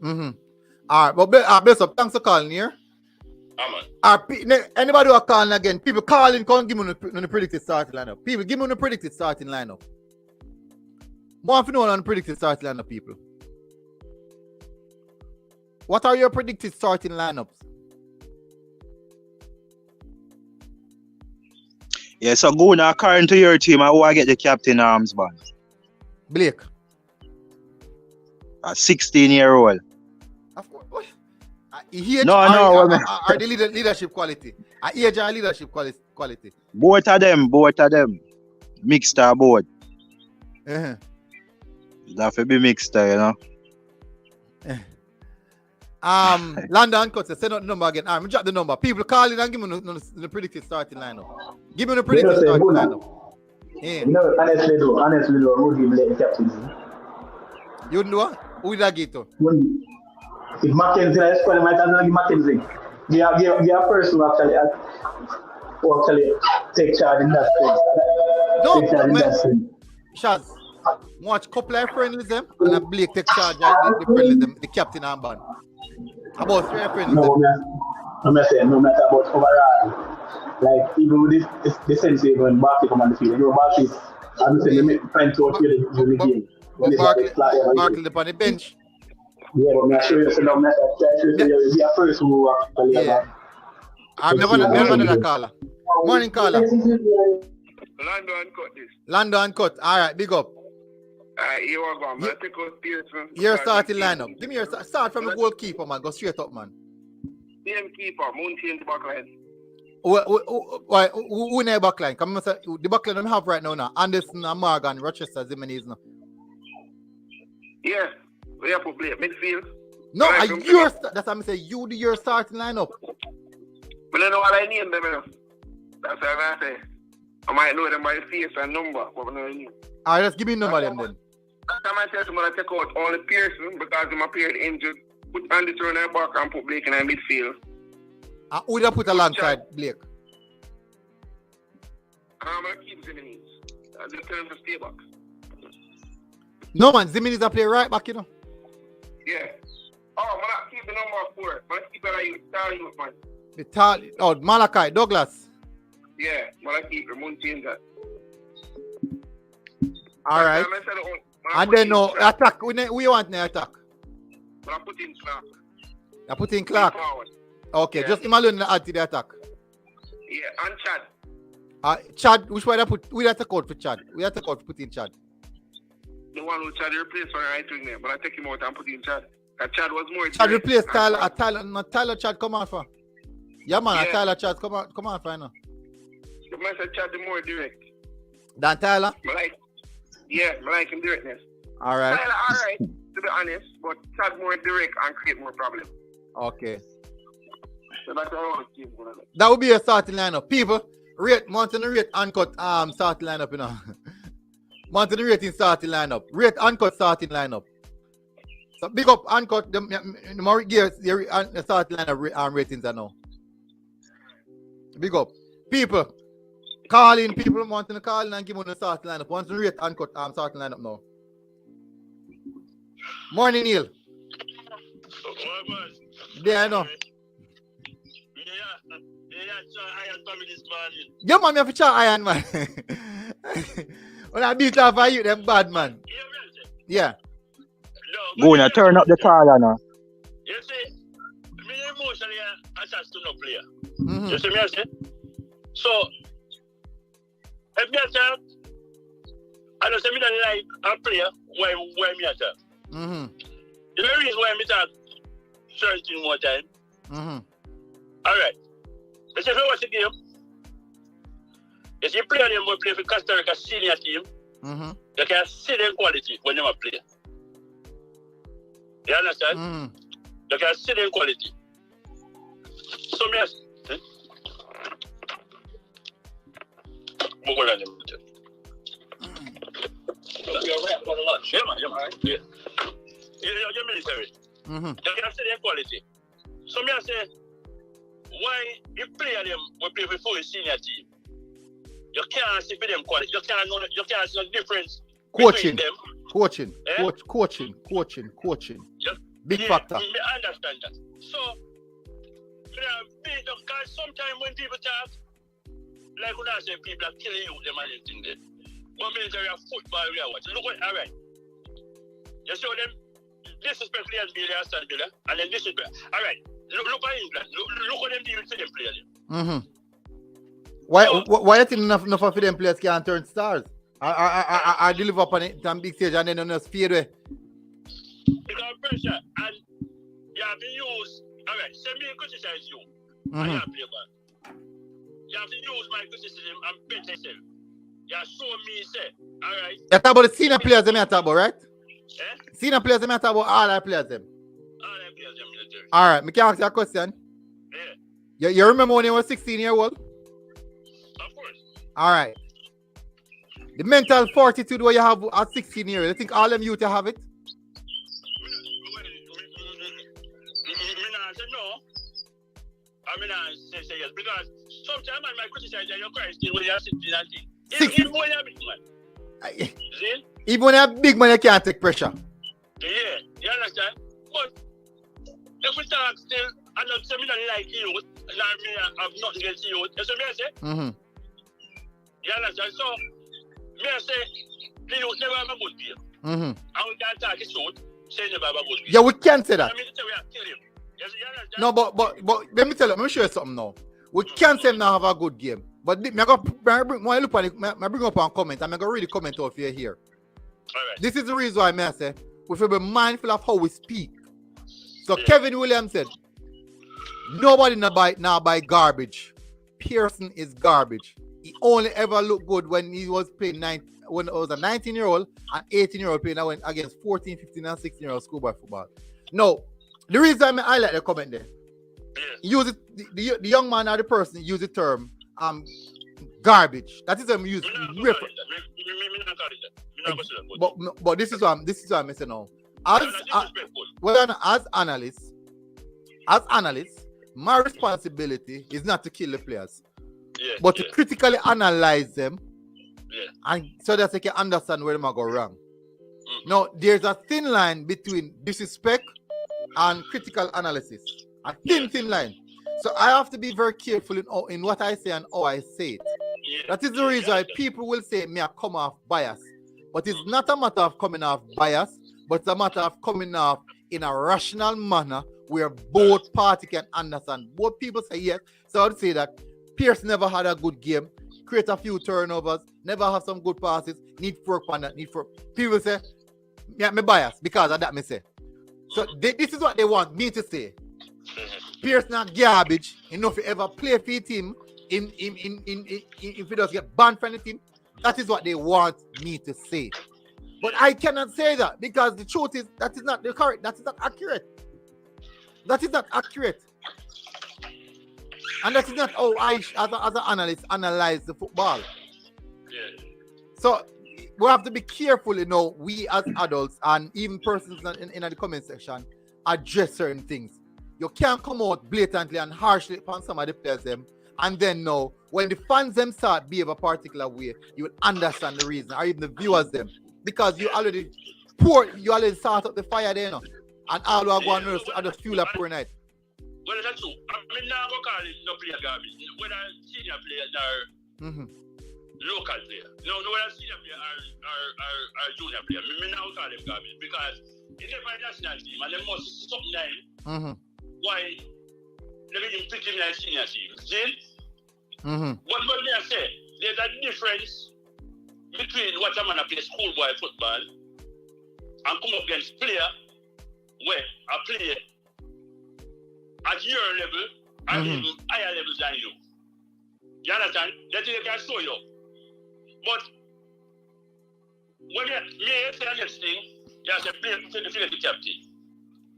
100%. All right, but bless up. Thanks for calling here. Anybody who are calling again, people calling, can't give me the predicted starting lineup. People, give me the predicted starting lineup. More if you know on the predicted starting lineup, people. What are your predicted starting lineups? Yeah, so go now, according to your team, who I get the captain armband? Blake. A 16-year-old. Of course. Age no. Are the leadership quality? Age or leadership quality? Both of them. Mixed both. That will be mixed, you know. London Cut, send out the number again. I'm drop the number. People call in and give me the predicted starting lineup. Give me the predicted starting lineup. Yeah. You know, honestly though, who give Blake the captain? You know what? Who did I get to? If Mackenzie is squad, might as well give Mackenzie. They are a person who actually take charge in that sense. Shaz, watch couple of friendlies them and a Blake take charge of the friendlies them, the captain armband. About 3 friendlies. No matter about overall. Like even with this sense when Barkley come on the field, you know Barkley, I'm saying they trying to outplay the game. Barkley on the bench. Yeah, but I'm sure you're the first who actually. Yeah. I'm never caller. Morning caller. London Cut. All right, big up. You are going. I'm take out Pearson. Your starting lineup. Give me your start from the goalkeeper, man. Go straight up, man. Same keeper. Mountain in the back line. Who in the back line? Come on, the back line we have right now. Anderson and Morgan, Rochester, Zimenez now. Yeah. We have to play midfield. No, that's what I'm saying. You do your starting lineup. But I know what I name them. That's what I say. I might know them by face and number, but I know you. Alright, just give me a number them then. That's why I tell someone to take out only Pearson because he appeared injured. Put Andy Turner back and put Blake in the midfield. Who would I put alongside Blake? I'm going to keep Zimenez. I just tell him to stay back. No man, Zimenez a play right back, you know. Yeah. Oh, man, I keep the number 4. Man, keep it man. The tall, Malachi, Douglas. Yeah, man, I keep it. Won't change that. All right. And then no attack. We want the attack. But I put in Clark. I put in Clark. Okay, yeah. Just him alone add to the attack. Yeah, and Chad. Chad, which one I put? We have to call for Chad. We have to call for put in Chad. The one who Chad replaced for the right wing there, but I take him out and put in Chad. Chad was more. Chad replaced Tyler. Tyler Chad come on for. Yeah man, yeah. Tyler Chad come on for now. The man said Chad the more direct. Than Tyler? I like him directness. All right. Tyler, all right, to be honest, but Chad more direct and create more problems. Okay. So that's what I want to keep. That would be a starting lineup. People, Mountain rate Uncut starting lineup, you know. Mountain rating starting lineup. Rate Uncut starting lineup. So big up Uncut, the more gears, the starting lineup ratings are now. Big up. People, call in, people wanting to call in and give me the starting lineup. Want to rate Uncut starting lineup now. Morning, Neil. There I know. Yeah, man, me have to chat iron, man. When I beat off you, them bad, man. Yeah. Go now, turn up the caller now. You see, me emotionally, I attached to no player. You see me I say? So if me attack, I don't say me don't like a player why me attack. The very reason why me attack certain thing more time. Alright. Let's say if you watch the game, if you play them will play for Costa Rica senior team, you can see them quality when they play. You understand? You can see them quality. So me ask, yeah, man. Yeah. You're military. You can see their quality. So me I say, why you play them we play for a senior team? You can't see for them quality. You can't see the difference between them. Coaching. Big factor. I understand that. So, because sometimes when people talk, like when I say people are killing you, them and anything there. But military of football we are watching. Look what, all right. You show them disrespect players be there, stand there, and then disrespect. All right. Look at England. Look what them do with them players. Why you think enough of them players can't turn stars? I deliver up on it on big stage and then on a speed way. Because pressure and you have to use. All right. Send me criticize you. I have to play ball. You have to use my criticism and better yourself. You show me, say, all right. You talk about the senior players them you talk about, right? Senior players them you talk about all our players them. All our players them military. All right, me can ask you a question. Yeah. You remember when you were 16-year-old? Of course. All right. The mental fortitude where you have at 16 years, you think all them youth have it? I mean, I say yes because sometimes I might criticize your Christ when you are 16 and even when you're big man. See? Even when you're big man, you can't take pressure. Yeah, you understand? But if we talk still, I'm not saying I like you, and I have nothing against you. That's what I say. You understand? So, me I say, you never have a good game. And we can't talk it short, say never have a good game. Yeah, we can't say that. I mean, we have to kill him. No, but let me tell you, let me show you something now. We can't say now have a good game. But when I look at it, I bring up a comment and I go read the comment out here. Right. This is the reason why I say we should be mindful of how we speak. So Kevin Williams said, nobody now buy garbage. Pearson is garbage. He only ever looked good when he was playing when it was a 19-year-old and 18-year-old playing against 14, 15, and 16-year-old schoolboy football. No. The reason I like the comment there, use it, the young man or the person use the term garbage. That is them use reference. But this is what I'm saying now. As analysts, my responsibility is not to kill the players, but to critically analyze them, and so that they can understand where they might go wrong. Now, there's a thin line between disrespect and critical analysis. A thin line. So I have to be very careful in what I say and how I say it. That is the reason why people will say me I come off bias. But it's not a matter of coming off bias, but it's a matter of coming off in a rational manner where both parties can understand. Both people say yes. So I would say that Pierce never had a good game, create a few turnovers, never have some good passes, need work on that, people say, yeah, me bias because of that me say. So this is what they want me to say. Pierce not garbage enough to ever play for your team if he does get banned from the team. That is what they want me to say. But I cannot say that because the truth is that is not the correct. That is not accurate. That is not accurate. And that is not how I, as an analyst, analyze the football. So we have to be careful, we as adults and even persons in the comment section address certain things. You can't come out blatantly and harshly upon some of the players them, and then when the fans them start behave a particular way, you will understand the reason, or even the viewers them, because you already start up the fire there, and all who are going to just fuel up for night. Well, that's true. I mean, now go call it no player garbage. Whether senior players or local player. No, whether senior player or junior player. I now call them garbage because in the national team and they must stop nine. Why let me pick him in senior team. See? Mm-hmm. But what me I say, there's a difference between what a man play schoolboy football and come up against player where I play at your level and even higher levels than you. You understand? That they can show you. But when you say the next thing, you have to play the captain.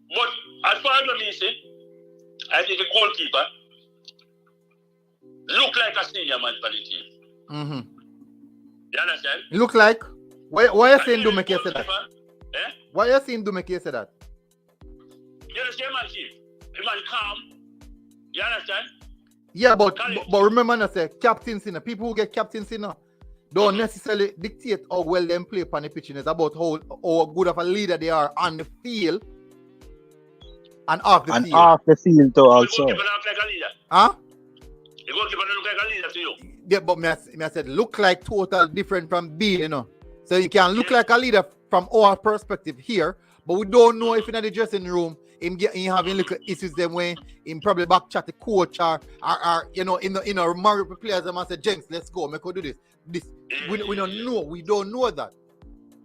But as far as me say, I think the goalkeeper look like a senior man for the team. Mm-hmm. You understand? Look like? Why you saying do make you say that? Eh? Why you saying do make you say that? You understand, man, chief? A man calm. You understand? Yeah, but remember I say captains in people who get captains in don't necessarily dictate how well them play upon the pitch. It's about how good of a leader they are on the field and off the field. And off the field too also. The goalkeeper look like a leader. Huh? The goalkeeper look like a leader to you. Yeah, but me I said look like total different from being, you know. So you can look like a leader from our perspective here, but we don't know if in the dressing room him having little issues them way him probably back chat the coach or you know in our married players and say Jenks, let's go, make we do this. We don't know that.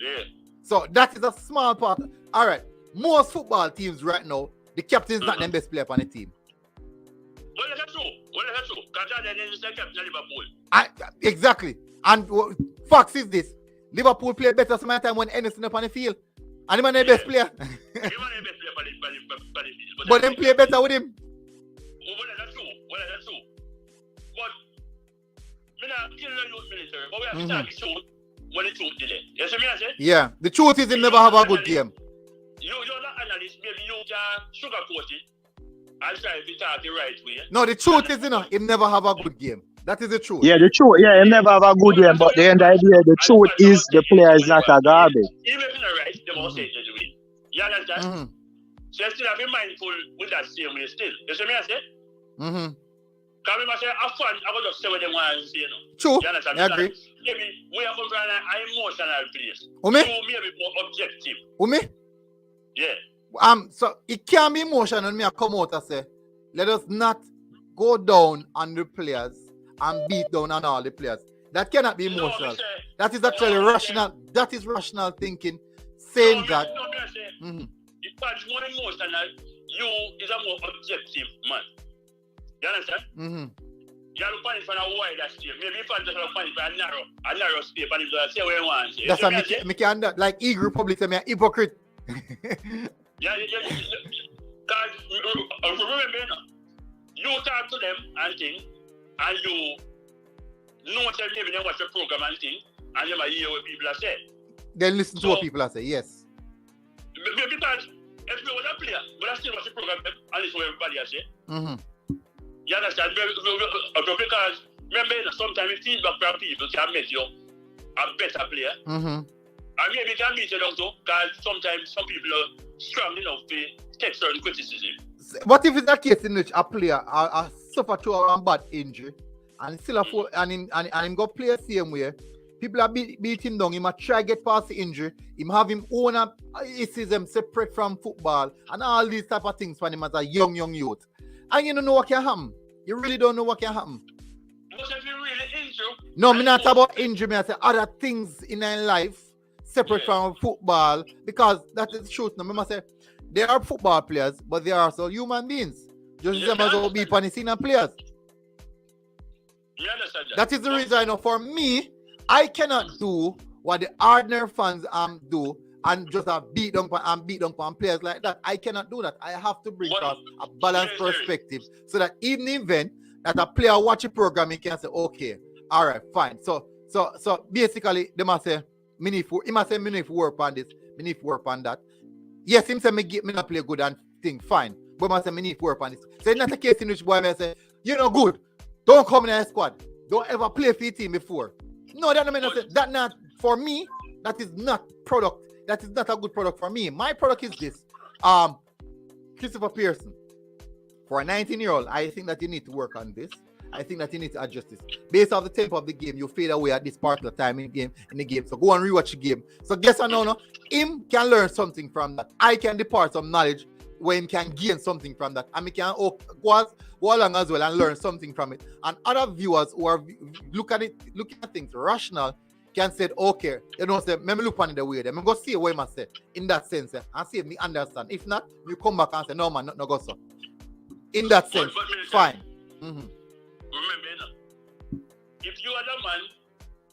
Yeah. So that is a small part. All right, most football teams right now, the captain is not the best player on the team. Well, that's true. Qatar is the captain of Liverpool. Exactly. And facts is this: Liverpool play better sometimes when Anderson up on the field, and him the best player. But them play better with him. Well, that's true. But me not kill the youth military, but we have to start the truth when the truth is there. You see me I say? Yeah, the truth is he never have a good game. You're not analyst, maybe you can sugarcoat it and try to talk the right way. No, the truth is, he never have a good game. That is the truth. Yeah, the truth. Yeah, he never have a good game, but the end of the day, the truth is the player is not a garbage. Even if you're right, they won't say it anyway. You understand? So you still have to be mindful with that same way still. You see me I say? Because we must say, have fun, I will just say what they want to say, you know. True, you understand? I agree. Maybe we are from an emotional place. Umi? So maybe more objective. Umi? Yeah. So it can be emotional when me come out and say, let us not go down on the players and beat down on all the players. That cannot be emotional. That is actually rational. That is rational thinking, saying that. It's much more emotional. You is a more objective man. You understand? You look at it from a wider state. Maybe if I just look at it from a narrow state, and if say what you want. That's what me can do. Like Eagle Republic say me a hypocrite. Yeah. Because remember, you talk to them and thing, and you know what maybe they watch the program and thing, and you might hear what people are saying. Then listen to what people are saying, yes. Because if you want a player, but I still watch the program and listen to what everybody is saying. You understand? Because remember, sometimes feedback from people can make you a better player. And maybe it can meet you down too, because sometimes some people are strong enough to take certain criticism. What if it's a case in which a player suffer through a bad injury and still and him go play the same way? People are beat him down. He might try to get past the injury. Him have him own ism separate from football and all these type of things for him as a young youth. And you don't know what can happen. You really don't know what can happen. But if you really injured, no, I'm not talking about injury. I say other things in their life separate from football, because that is the truth. Now, I say they are football players, but they are also human beings. Just as well as be Panisina players. You understand that? That is the reason I know for me, I cannot do what the ordinary fans do and just beat down on players like that. I cannot do that. I have to bring out a balanced perspective so that in the event that a player watch a program, he can say, okay, all right, fine. So basically, they must say, me need to work on this, me need to work on that. Yes, him say me not play good and thing, fine. But I say me need to work on this. So it's not a case in which boy may say, you know good, don't come in the squad. Don't ever play for your team before. No, that mean that not for me, that is not product. That is not a good product for me. My product is this. Christopher Pearson. For a 19-year-old, I think that you need to work on this. I think that you need to adjust this. Based off the tempo of the game, you fade away at this particular time in the game. So go and rewatch the game. So guess what? No. Him can learn something from that. I can depart some knowledge when can gain something from that, and we can go along as well and learn something from it. And other viewers who are looking at things rational can say, okay, you know, say, let me look on it the way. Then I'm going to see what I say in that sense, and see if me understand. If not, you come back and say, no man, not go so. In that sense, fine. Remember, if you are the man,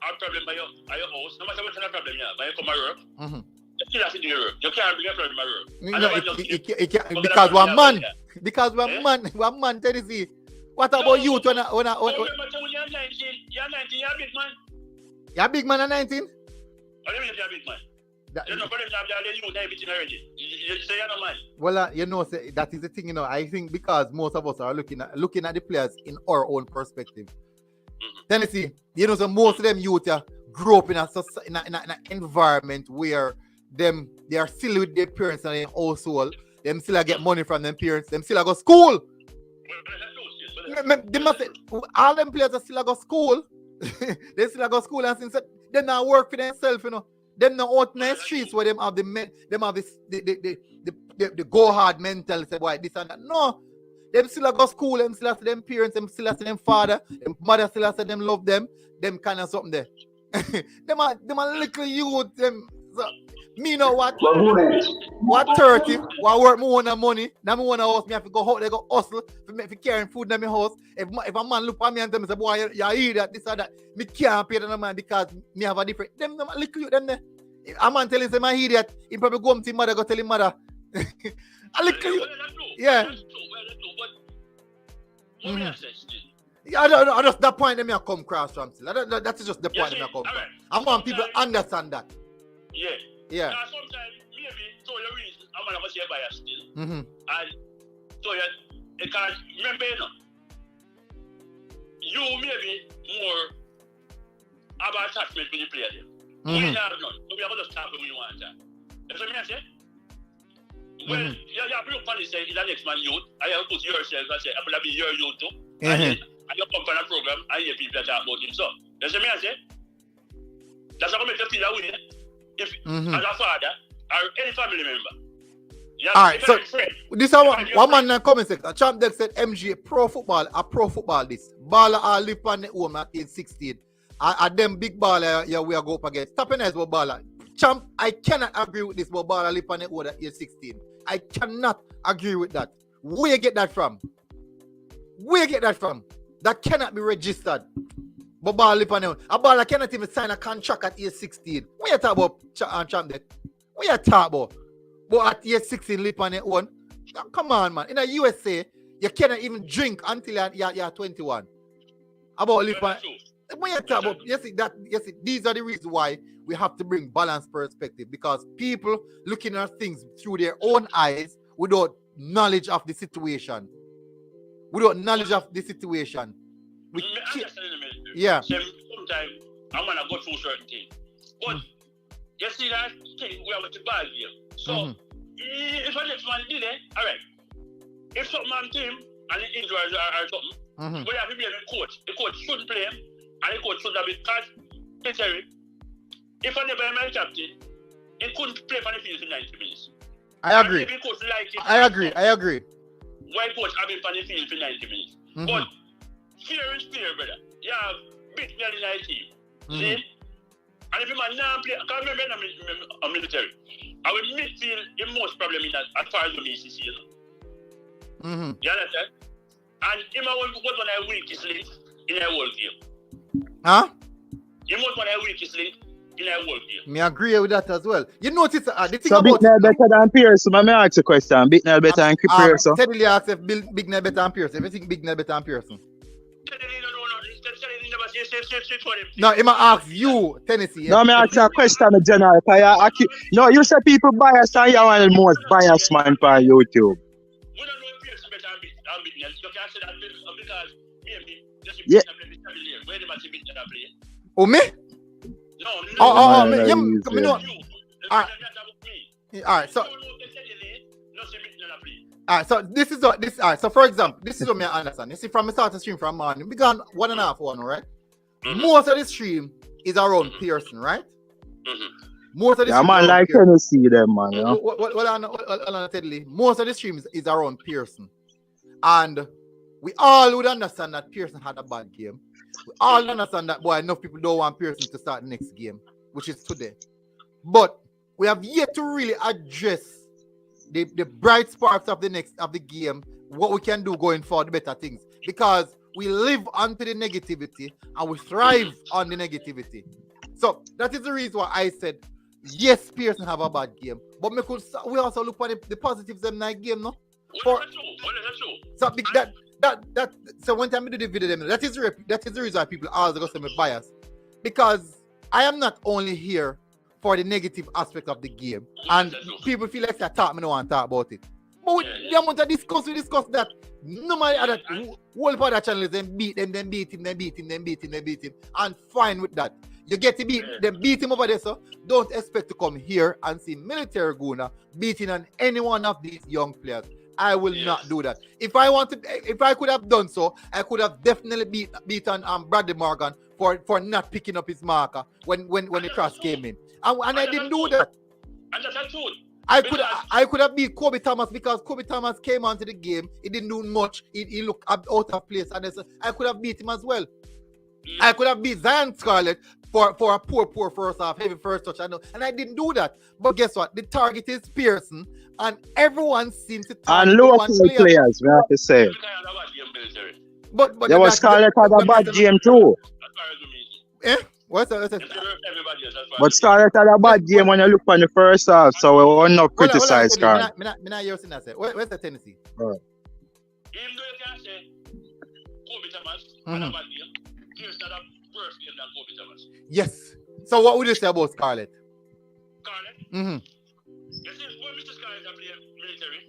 have problem by your house, no matter what kind of problem you have, when you come to work, you still have to do your work. You can't bring a problem by work. Because we're man. Because we're man, Tennessee. What about you? You're 19, you're a big man. You're a big man at 19? What do you mean you're a big man? You're not going to have you everything already. You say you're no man. Well, you know, that is the thing, you know. I think because most of us are looking at the players in our own perspective. Tennessee, you know, so most of them youth grow up in an environment where they are still with their parents and their household. Them still get money from them parents. Them still go school. They must, all them players are still go school. They still go school, and since they not work for themselves, you know. Them not out in the streets where them have the go hard mental, say boy this and that. No, them still go school, them still have them parents, them still have them father, them mother still have them love them kind of something there. them are little youth, them. So, me know what 30, what work more on money, now me want a house, me have to go out, they go hustle, for carrying food in my house. If a man look at me and tell me, say, boy, you eat that, this or that, me can't pay them man because me have a different, them little youth, them there. If a man tell him, say, my idiot, he probably go home to his mother, go tell his mother. A little youth. Yeah. I don't know, that's the point that me come cross from. That is just the point that me come from. I want people to understand that. Yeah. Now, sometimes, maybe, so your reason, I'm going to say bias still. And so you can't remember, you maybe more about attachment with the player. We have none. So we have to start when we want that. That's what I say. Well, you have to look for this, in the next man youth, I have to put yourself and say, I'm going to be your youth too. And you come from a program, and you people that talk about him. So, that's what I say. That's how I make you feel that way. If as a father or any family member. All right, so this is one man in the comment section. Champ Deck said MG pro football this. Baller are live on the home at age 16. And them big baller we are go up against. Stop and about baller. Champ, I cannot agree with this about baller live on the home at age 16. I cannot agree with that. Where you get that from? That cannot be registered. But ball lip on him. A baller cannot even sign a contract at age 16. What you talk about, Champ Deck? What you talk about? But at age 16, lip on your own? Come on, man. In the USA, you cannot even drink until you're 21. About lip on... What you talk about? Yes, these are the reasons why we have to bring balanced perspective. Because people looking at things through their own eyes without knowledge of the situation. Yeah. Sometimes I'm gonna go through certain things. But you see that thing we have to bad here. So if I next man did it, alright. If some man team and the injuries are something, we have to be a coach. The coach shouldn't play him and the coach should have been cast. If I never am a captain, he couldn't play for the field for 90 minutes. I agree. Why coach have been for the field for 90 minutes? But fear is fear, brother. You have big men in the team. See? And if you man now play, I can't remember a military. I will midfield the most problem in that as far as the ECC, you know. You understand? And him was one of the weakest link in the whole game. Huh? He was one of the weakest link in the whole game. Me agree with that as well. You notice the thing so about... Big Nell better than Pearson. Let me ask you a question. Big Nell better than Pearson? Teddy asked if Big Nell better than Pearson. If you think Big Nell better than Pearson. No, he might ask you, Tennessee. No, me ask you a question, General. No, you say people biased and you are the most biased man for YouTube. We don't know if Pearson better than Big Nell. You can't say that because maybe just yeah. Where the match Big Nell play? Oh, me? No. Alright, so this is what this. Alright, so for example, this is what me understand. You see, from the start of stream from morning, we got 1.5 hours, right? Most of the stream is around Pearson, right? Most of the Yeah, streams man, around like Pearson. Tennessee, them, man, you know. Well, Tedley, most of the streams is around Pearson. And we all would understand that Pearson had a bad game. We all understand that, boy, enough people don't want Pearson to start the next game, which is today. But we have yet to really address the bright sparks of the game, what we can do going forward, the better things. Because we live onto the negativity and we thrive on the negativity. So that is the reason why I said, yes, Pearson have a bad game. But we also look at the positives in that game, no? So so one time we do the video, that is the reason why people always go say me bias. Because I am not only here for the negative aspect of the game. And people feel like they talk, me no want to talk about it. But the amount of discuss that no matter other whole other channels, then beat him, and fine with that. You get to beat him over there, so don't expect to come here and see military Guna beating on any one of these young players. I will not do that. If I could have done so, I could have definitely beaten Bradley Morgan for not picking up his marker when the cross came in. And I didn't do that. And that's the truth. I could have beat Kobe Thomas because Kobe Thomas came onto the game. He didn't do much. He looked out of place. And I could have beat him as well. I could have beat Zion Scarlett for a poor first half, heavy first touch. And I didn't do that. But guess what? The target is Pearson, and everyone seems to target and local one player. players, we have to say. But there was Scarlett had a bad game too. Eh? What's that? But Scarlett had a bad game when you look on the first half, so we will not criticize Scarlett. Where's the Tennessee? Right. Yes. So what would you say about Scarlett? Scarlett? Mm-hmm. You see, when Mr. Scarlett played military,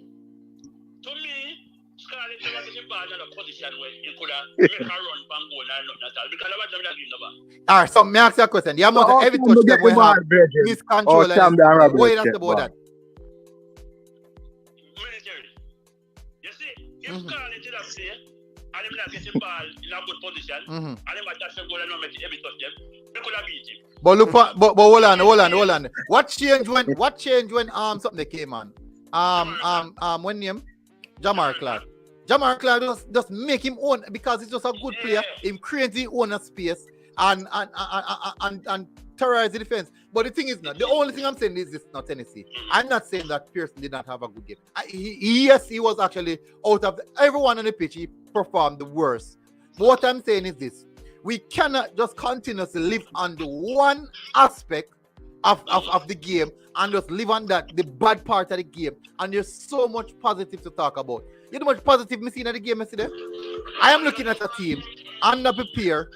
to me, Scarlett never get the ball in a position where he could have make a run from goal and nothing at all. Because I wasn't going to give the ball. Alright, so may I ask you a question? The amount of every touch them we have miscontrol and what you have to about that? Military. You see, if Scarlett did have play, and him not get the ball in a good position, and him attach the goal and not make every touch them, they could have beat him. But look, but hold on. What changed when something came on? When name? Jamar Clark. Jamar Clark just make him own because he's just a good player. Him create his own space and terrorize the defense. But the thing is not. The only thing I'm saying is this, not Tennessee. I'm not saying that Pearson did not have a good game. Yes, he was actually out of everyone on the pitch. He performed the worst. But what I'm saying is this. We cannot just continuously live on the one aspect of the game and just live on that, the bad part of the game. And there's so much positive to talk about. You know how much positive we seen in the game yesterday? I am looking at a team, underprepared,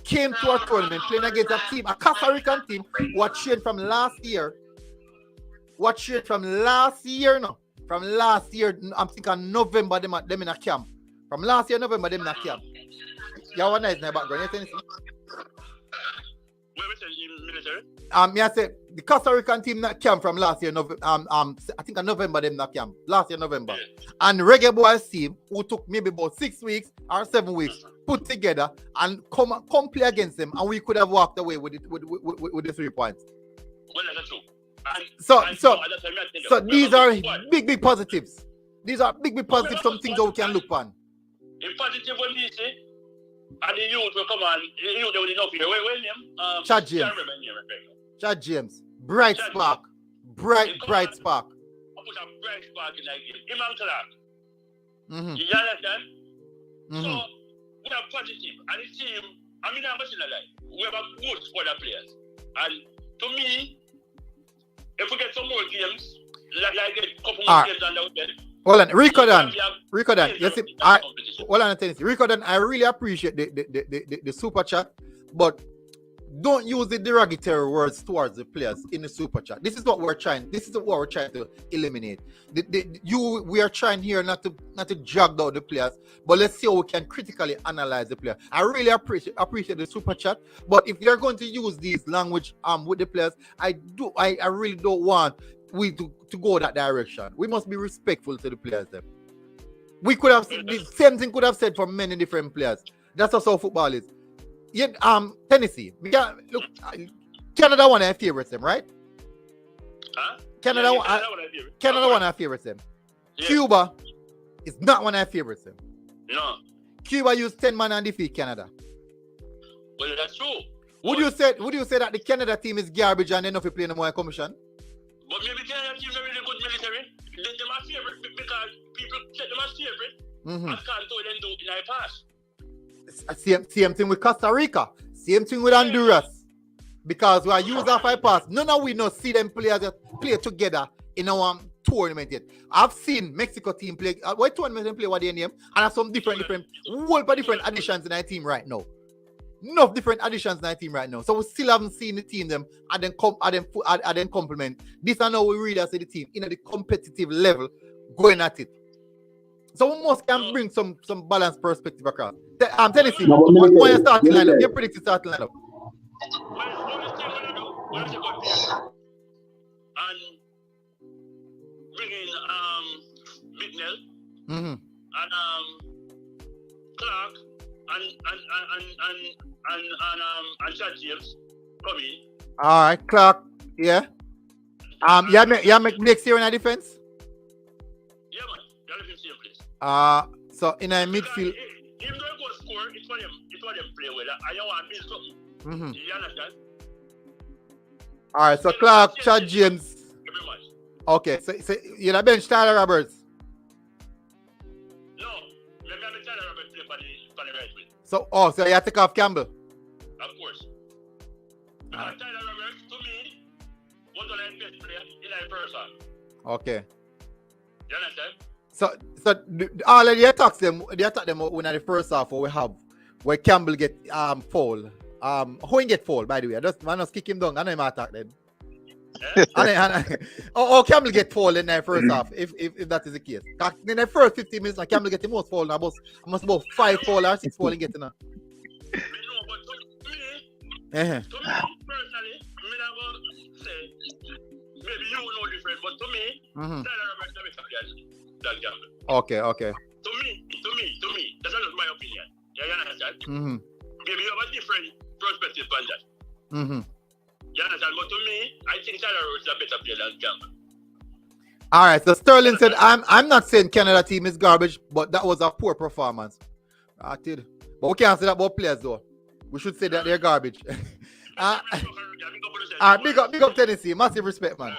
came to a tournament playing against a team, a Costa Rican team, what changed from last year. From last year, I'm thinking November, them in a camp. From last year, November, them in a camp. You have a nice background, you see? I said the Costa Rican team not camp from last year, I think in November them not camp. Last year November. And Reggae Boyz team who took maybe about 6 weeks or 7 weeks put together and come play against them, and we could have walked away with the 3 points. Well, that's true. So these are big positives. These are big positives, some things that we can look on. In positive when we say, and the youth will come on, the youth will not fear. Where name? Chad James. Chad James. Bright spark. Bright spark. I put a bright spark in that game. Him and Clark. Mm-hmm. You understand? Mm-hmm. So, we are positive. And the team, I mean, I'm not like, we have a good squad of players. And to me, if we get some more games, like get a couple more games under the bed. Hold on, Rico Dan. Yes, hold on, Tennessee. Rico Dan, I really appreciate the super chat, but don't use the derogatory words towards the players in the super chat. This is what we're trying. This is what we're trying to eliminate. We are trying here not to drag down the players, but let's see how we can critically analyze the player. I really appreciate the super chat, but if they're going to use these language with the players, I really don't want we to go that direction. We must be respectful to the players. Then we could have the same thing could have said for many different players. That's just how football is. Yet, Tennessee, look, Canada one of their favorites, them right? Huh? Canada, Yeah, Canada one of our favorites them. Yeah. Cuba is not one of our favorites them. No. Cuba used 10 man and defeat Canada. Well, that's true. Would you say that the Canada team is garbage and they don't play no more commission? But maybe Canada team is a really good military. They're my favorite because people set them as favorite. Mm-hmm. And can't do it and do it in our past. Same thing with Costa Rica. Same thing with Honduras. Because we are used off our pass. None of we not see them players play together in our tournament yet. I've seen Mexico team play. What tournament they play? What they name? And have some different whole different additions in our team right now. Enough different additions in our team right now. So we still haven't seen the team them and then complement. This is how we really see the team in the competitive level going at it. So we must can bring some balanced perspective across. I'm telling you, when you start lineup, you predict starting lineup. What is it going to and bring in Bignell Mm-hmm. and Clark and Chad James come in. All right, Clark. Yeah. Make next year in our defense. Yeah, man. You're looking same place. So in our midfield. Even though go score, it's for them play well. And you want to build something. Mm-hmm. You understand? All right, so Clark, Chad James. Every match. Okay, so you're the bench Tyler Roberts. No, maybe I'm Tyler Roberts play for the right way. So you have to take off Campbell. Of course. Because Tyler Roberts, to me, was one of the best players in the first half. Okay. You understand? So all of the attacks them when at the first half we have where Campbell get foul. Who he get foul by the way? I just kick him down. I know him attack then. Campbell get foul in the first half if that is the case. In the first 15 minutes, Campbell get the most foul now. Almost about 5 foul or 6 foul he get now. No, but to me personally, I never say maybe you know different, but to me, Tyler Roberts is a better player than Campbell. Okay. To me, that's not my opinion. You understand? Mm-hmm. Maybe you have a different perspective on that. Mm-hmm. You understand? But to me, I think Tyler Roberts is a better player than Campbell. All right, so Sterling said, I'm not saying Canada team is garbage, but that was a poor performance. I did. But we can't say that about players though. We should say that they're garbage. Big up Tennessee. Massive respect, man.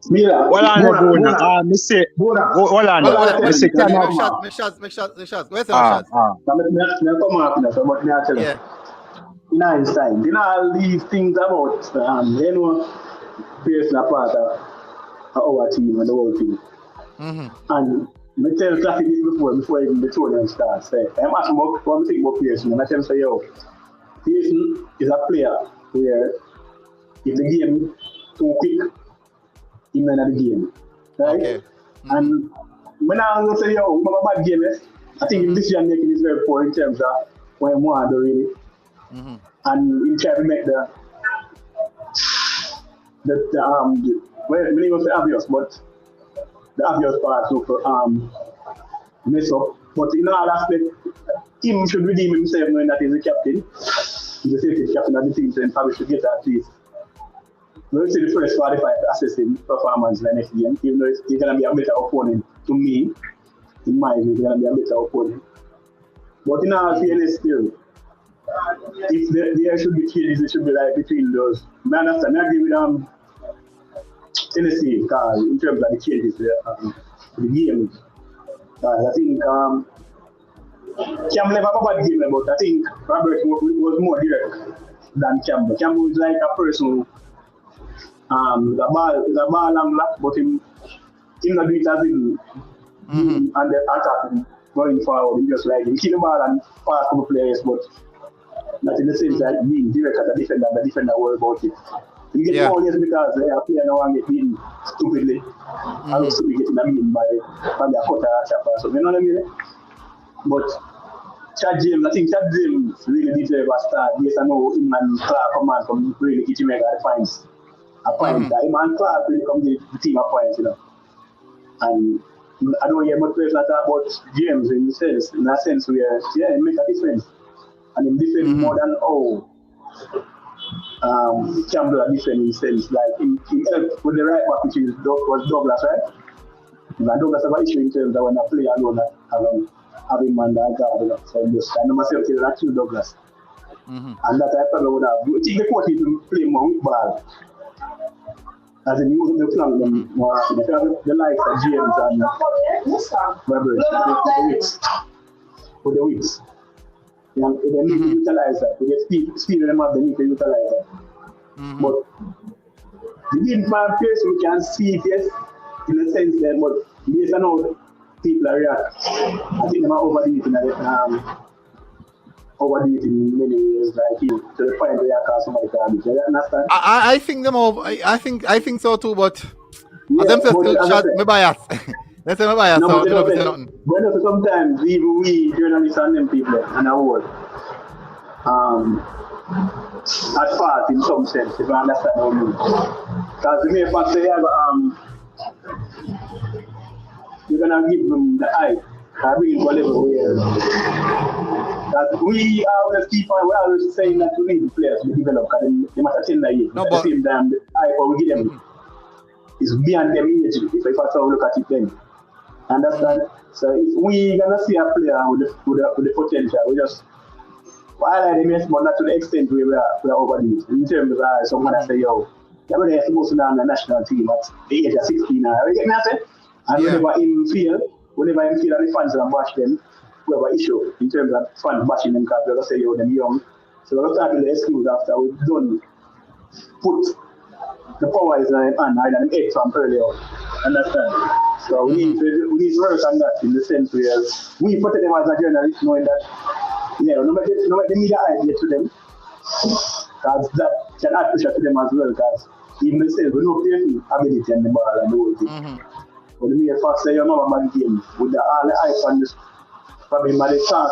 Hold on, me say Canada. Make shots. Where's the shots? Yeah. Nice time. You know all these things about players are part of our team and the whole team. Mm-hmm. And I tell Classic this before even the tournament starts. I'm asking what we think about Pearson, and I tell him say, Pearson is a player where if the game too quick, he may not the game. Right? Okay. Mm-hmm. And when I say, we have a bad game, I think this decision making is very poor in terms of when he want to really. Mm-hmm. And he try to make the when he was the obvious, but the obvious part of mess up. But in all aspects, him should redeem himself knowing that he's a captain. He's a safety captain of the team, so he probably should get that at least. We'll see the first 45 assessing performance in the next game, even though he's going to be a better opponent to me. In my view, he's going to be a better opponent. But in all fairness, still, if there should be changes, it should be like between those. I understand. I agree with Tennessee because in terms of the changes the game. I think Campbell never had a bad game, but I think Robert was more direct than Campbell. Campbell is like a person the ball long lap, but him not do it as in and the attack going forward. He just like him kill the ball and pass to the players, but not in the sense that being direct as a defender, the defender worry about it. You get more yes because they are playing now and get beaten stupidly. And also we get beaten by the quarter chapter. So you know what I mean? But Chad James, I think Chad James really deserves a start. Yes, I know him and Clark come on from really get him a points. A point. Him and Clark really come the team a points, you know. And I don't hear much players like that about James in a sense where he make a difference. And he defends more than Campbell a different sense. Like he helped with the right back, which was Douglas, right? And Douglas have an issue in terms of when I play alone, having man that guard, you know. So I just kind of myself till I kill Douglas. And that I probably would have. I think the coach is to play more with ball. As in use the flank them more often. If you have the likes of James and Weber, with the wings. They need to utilize that. With the speed of them have, they need to utilize that. But the game man place we can see it, yes, in a sense that, but based on how people are react, I think they are overdo it in many ways, like to the point where you can't somebody can do. You understand? I think them over. I think so too, but yeah, them say still shot me bias. They say me bias. No, So but you know, say nothing. but sometimes even we journalists and them people and our world at fault in some sense, if I understand what I mean. Because the mere fact they have you're gonna give them the eye. I bring it to a level where that we always keep on, we're always saying that we need the players to develop because they must attend the year. No, at but the same time, the eye we give them is beyond them age. If I saw look at it then. Understand? So if we gonna see a player with the potential, we just highlight him, but not to the extent where we are overdoing it. In terms of someone that say, yo, they're supposed to be on the national team at the age of 16 now. You get me? And whenever him feel and the fans are bash them, we have an issue in terms of fans bashing them because they're say, yo, them young. So we're going to the excuse after we've done put the power is on them head from earlier. Understand? So we need to work on that in the sense where we protect them as a journalist, knowing that no matter the media idea to them, because that can add pressure to them as well, because even themselves we know playing ability and the ball and the whole thing. But the mere fact say you know about the game with all the hype and this probably my star,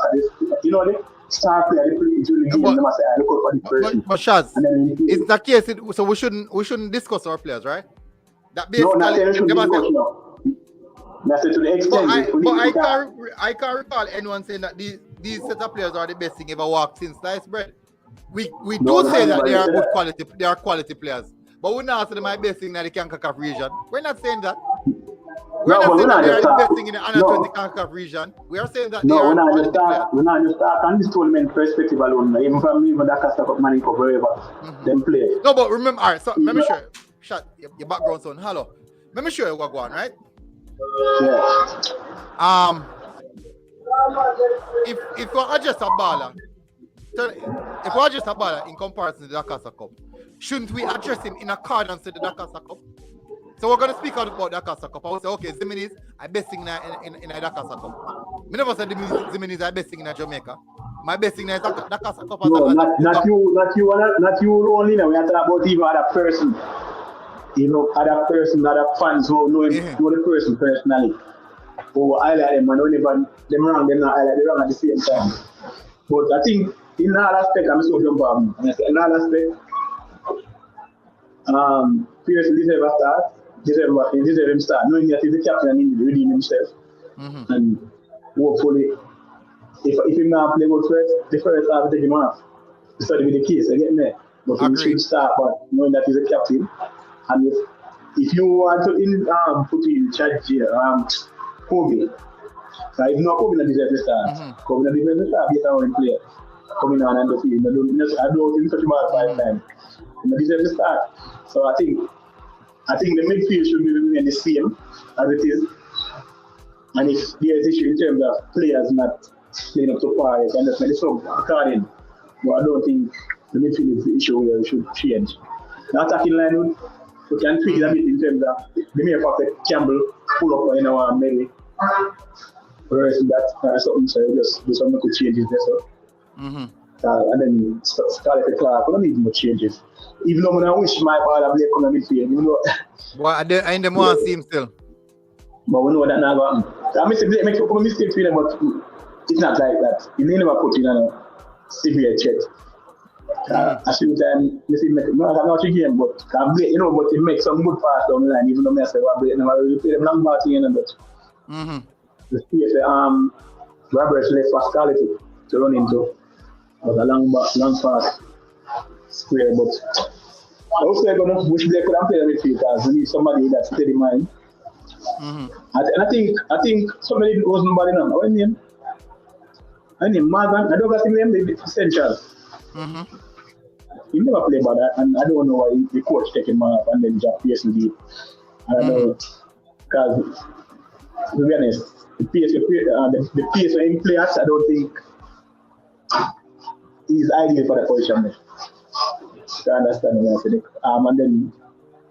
you know the star player they play during the game, they must say I look out for this person. But Shaz, it's the case. So we shouldn't discuss our players, right? That basically, no, not saying we shouldn't discuss now. That's to the extent. I can't recall anyone saying that these set of players are the best thing ever walked since sliced bread. We do say that they are good quality. They are quality players, but we're not saying they are the best thing in the Concacaf region. We're not saying that. We're not saying that they are the best thing in the under 20 Concacaf region. We are saying that they are quality players. We're not just on this tournament perspective alone. Even from the Dakar Cup money for wherever them play. No, but remember, all right. So let me show you. Shut your background sound. Hello. Let me show you what going on, right? Yeah. If we adjust a baller, if we adjust a baller in comparison to the Dakar Cup, shouldn't we address him in accordance to the Dakar Cup? So we're going to speak out about Dakar Cup. I will say, okay, Zimenez are best thing in a Dakar Cup. I never said Zimenez are best thing in Jamaica. My best thing is Dakar Cup. No, not you only. Now we are talking about even other person. You know, other fans who know the person personally. Who highlight them and whenever them wrong, them not highlight them wrong at the same time. But I think in all aspect, I'm so jump on. In all aspect, Pierce deserve a start. Deserve him start. Knowing that he's the captain and he redeem himself. And hopefully, if he not play good first, the first half take him off. It's going to be the case, you get me? But he should start, but knowing that he's a captain. And if you want to put in charge here, Kobe. So if not Kobe, not deserve to start. Kobe not deserve to start based on how he play. Coming on and the field. I don't think such about 5 times. He not deserve to start. So I think the midfield should remain the same as it is. And if there's issue in terms of players not playing up to par, and that's the sub according. But I don't think the midfield is the issue where we should change. The attacking line, we can tweak it a bit in terms of the mere fact that Campbell pull up in our maybe. Whereas that something, so just do something to change it there. And then Scarlett Clark, we don't need much changes. Even though I wish my ball would come to midfield, you know. Well, I didn't want to see him still. But we know that now going to I make a couple of mistakes with him, but it's not like that. He never put in a severe check. At the same time, I see not a game, but you know, but he makes some good pass down the line, even though I say, well, we play them long ball thing, but the space Roberts left for Scarlett to run into was a long pass. square, but I was gonna wish they could have played with it because we need somebody that's steady mind. And I think somebody was nobody now. What name? I name Marvin. I don't got his name. The essential. He never played about that, and I don't know why the coach taking him off and then just PSD. I don't know because to be honest, the pace when he plays, I don't think he's ideal for the position. I understand what I said. And then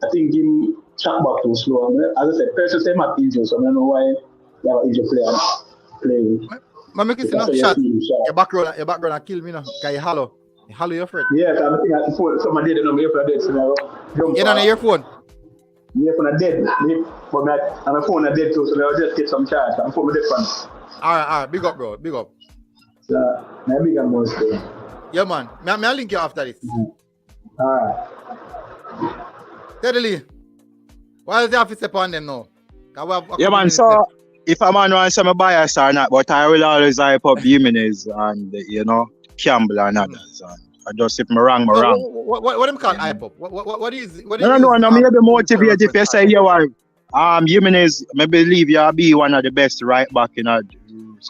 I think him track back too slow. As I said, first time at injury, so I don't know why they have an injured player playing. I'm making enough shot. Your background kill me now. Can you hollow? You hollow your friend? Yeah, I'm thinking at the phone. Somebody did it on my earphone dead. So you're on your phone? My earphone dead. But my phone is dead too, so I'll just get some charge. I'm phone dead phone. Alright. Big up, bro. Big up. So, I'm big up most day. Yeah, man. I'll link you after this. Alright. Steadily. Why is the office upon them now? Yeah, man. So, if a man wants some bias or not, but I will always hype up Jimenez and, Campbell and others. And I just, if I'm wrong, I'm wrong. What them call hype up? What is No, maybe motivate if you say you are Jimenez, I believe you'll be one of the best right back in a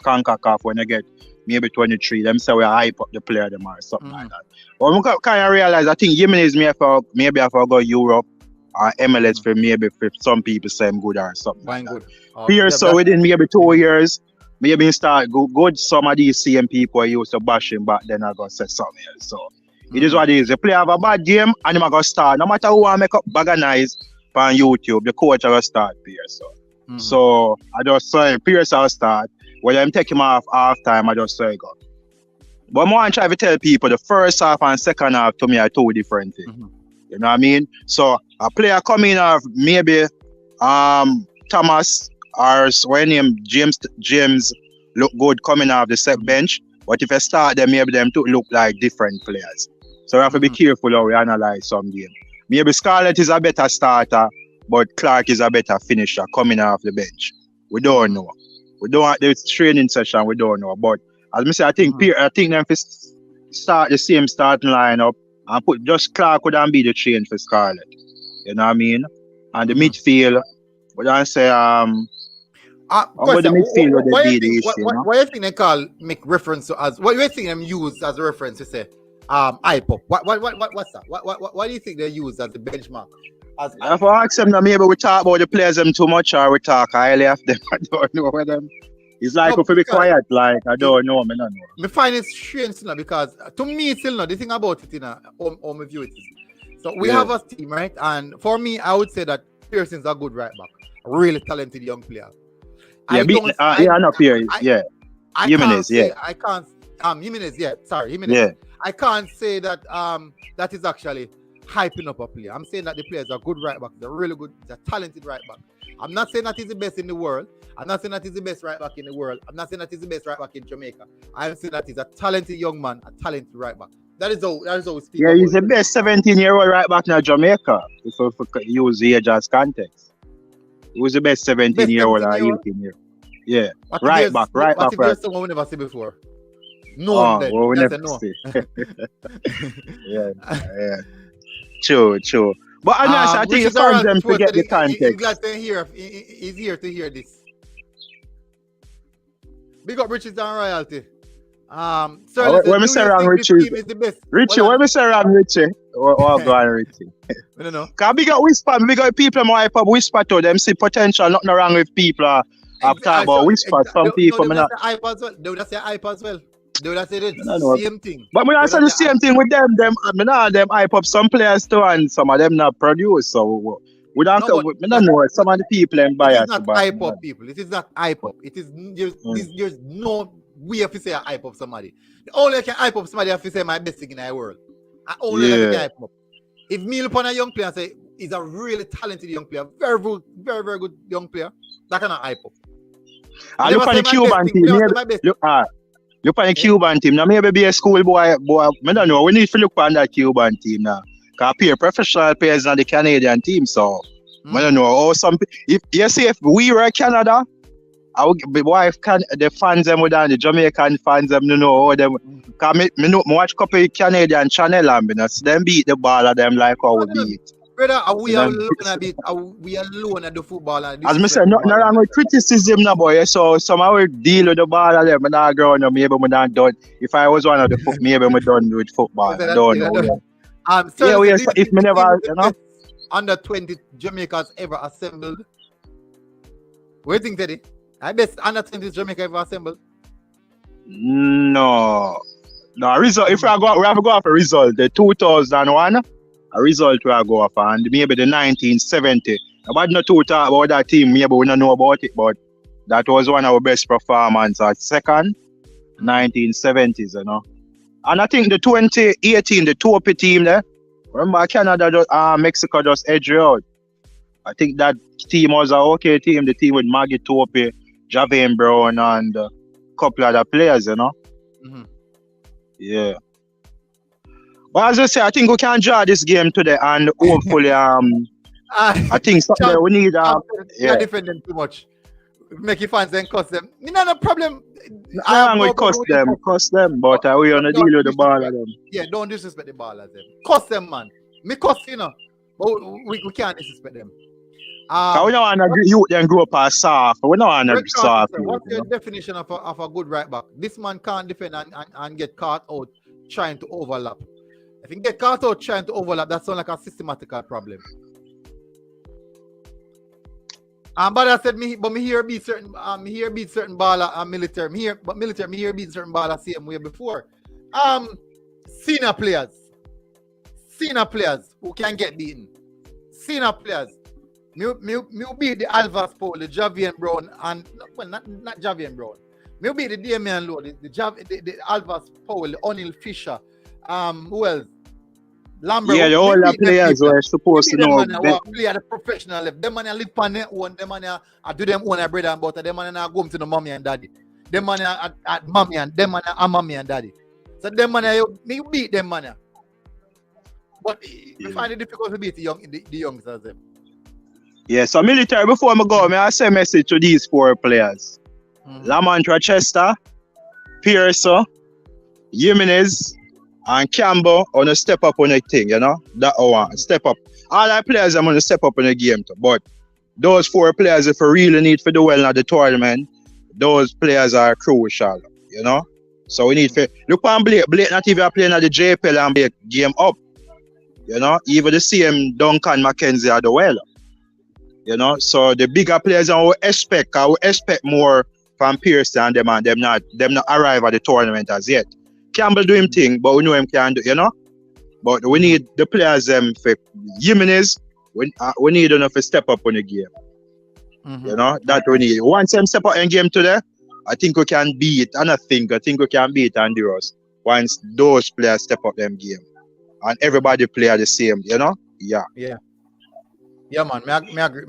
Concacaf when you get maybe 23. Them say we hype up the player them or something like that. But I kind of realize I think Jimenez maybe I go Europe or MLS for maybe for some people say I'm good or something like that. Here, so within maybe 2 years, maybe start good some of these same people I used to bash him back then I go say something else. So it is what it is. The player have a bad game and him go start. No matter who I make up bag of nice on YouTube, the coach will start Pierce. So I just say Pierce will start. When I'm taking him off time, I just say go. But more I try to tell people the first half and second half to me are two different things. You know what I mean? So a player coming off maybe Thomas or when him James look good coming off the set bench, but if I start them, maybe them two look like different players. So we have to be careful how we analyze some game. Maybe Scarlett is a better starter, but Clark is a better finisher coming off the bench. We don't know. We don't have this training session, we don't know. But as I say, I think them start the same starting lineup and put just Clark could be the change for Scarlett. You know what I mean? And the midfield, but I say what do you think they make reference to as what do you think them use as a reference to say hype up? What's that? What do you think they use as the benchmark? If I ask them now, maybe we talk about the players them too much or we talk highly of them. I don't know where them. It's like if we be quiet, like I don't know, I don't know. Me find it strange now because to me still not the thing about it in how my view it is. So we have a team, right? And for me, I would say that Pearson's a good right back, a really talented young player. Jimenez, Jimenez. Yeah. I can't say that that is actually hyping up a player. I'm saying that the player is a good right back. They're really good. They're talented right back. I'm not saying that he's the best in the world. I'm not saying that he's the best right back in the world. I'm not saying that he's the best right back in Jamaica. I'm saying that he's a talented young man, a talented right back. That is how we speak. Yeah, he's the best 17-year-old right back in Jamaica. If we use the age as context. He was the best 17-year-old or 18-year-old. Yeah, right back. What if there's someone we never see before? No, we never see. Yeah. True. But I think it's for them to get the context. He's glad to hear. He's here to hear this. Big up Riches and Royalty. When we say around Richie, when we say around Richie, or go on Richie. I don't know. Because we got whisper, we got people more hype up whisper to them, see potential, nothing wrong with people have talked about whisper. Some people they would say hype as well. They would say the same thing. But we not say the same thing with them. Them hype up some players too, and some of them not produce. So we don't know some of the people and bias. It is not hype up people. It is not hype up. It is there's no way to say I hype up somebody. The only I can hype up somebody I have to say my best thing in the world. I only can hype up. If me look upon a young player and say he's a really talented young player, very good young player, that cannot hype up. I look at the Cuban team. Look at the Cuban team. Now maybe be a schoolboy. I don't know. We need to look at that Cuban team now. Because peer professional players on the Canadian team. So I don't know. Or some if we were Canada, the wife can the fans them with the Jamaican fans them you know how them. Cause me watch couple of Canadian channel and me see them beat the ball of them like how we beat. Brother, we are Them alone a bit. We are alone at the football. And as me say, nothing wrong with criticism now, boy. So somehow we deal with the ball of them. And I grow up, maybe we not done. If I was one of the maybe we done with football. I don't know. Yeah, if me never, you know. Under 20 Jamaicans ever assembled. What do you think, Teddy? I bet under 20 Jamaica ever assembled. No, result. If we have to go off a result, the 2001, a result we have go off, and maybe the 1970. But not to talk about that team, maybe we don't know about it, but that was one of our best performances. Second, 1970s, you know. And I think the 2018, the Topi team there, remember Canada, Mexico just edged out. I think that team was an okay team, the team with Maggie Topi, Javian Brown, and a couple other players, you know. Yeah. But as I say, I think we can draw this game today, and hopefully, I think something we need. Yeah, defend them too much. Make you fans then cuss them. No problem. We cuss them, but we on the deal with the ball of them. Yeah, don't disrespect the ball of them. Cuss them, man. Me cuss, you know, but we can't disrespect them. We don't want to youth them grow up as soft. We don't want to soft. What's your definition of a good right back? This man can't defend and get caught out trying to overlap. If you get caught out trying to overlap, that sounds like a systematical problem. But I said me here beat certain baller and military. Me here beat certain baller same way before. Senior players who can get beaten. Senior players. Me beat the Alvas Paul, the Javian Brown, and well not Javian Brown. Me beat the Damian Lowe, the Alvas Paul, the O'Neal Fisher. Who else? Lambert. Yeah, all the players were supposed to know. They play at the professional level. Them man live on their own. Them man do them own bread and butter. Them man go home to the mommy and daddy. Them man at mommy and them man are mommy and daddy. So them man you beat them man. But you find it difficult to beat the youngsters them. Yeah, so military before I go, I say a message to these four players. Lamont Rochester, Pierce, Jimenez, and Campbell on a step up on the thing, you know? That one, step up. All our players are going to step up in the game too. But those four players, if we really need for the well in the tournament, those players are crucial, you know? So we need to look on Blake. Blake not even playing at the JPL and Blake game up. You know, even the same Duncan McKenzie are the well. You know, so the bigger players I will expect more from Pierce and them not arrive at the tournament as yet. Campbell do him thing, but we know him can do, you know. But we need the players for Jimenez, we need enough to step up on the game. You know, that we need. Once them step up in game today, I think we can beat, and I think we can beat Honduras once those players step up them game. And everybody play the same, you know? Yeah. Yeah, man. Me agree.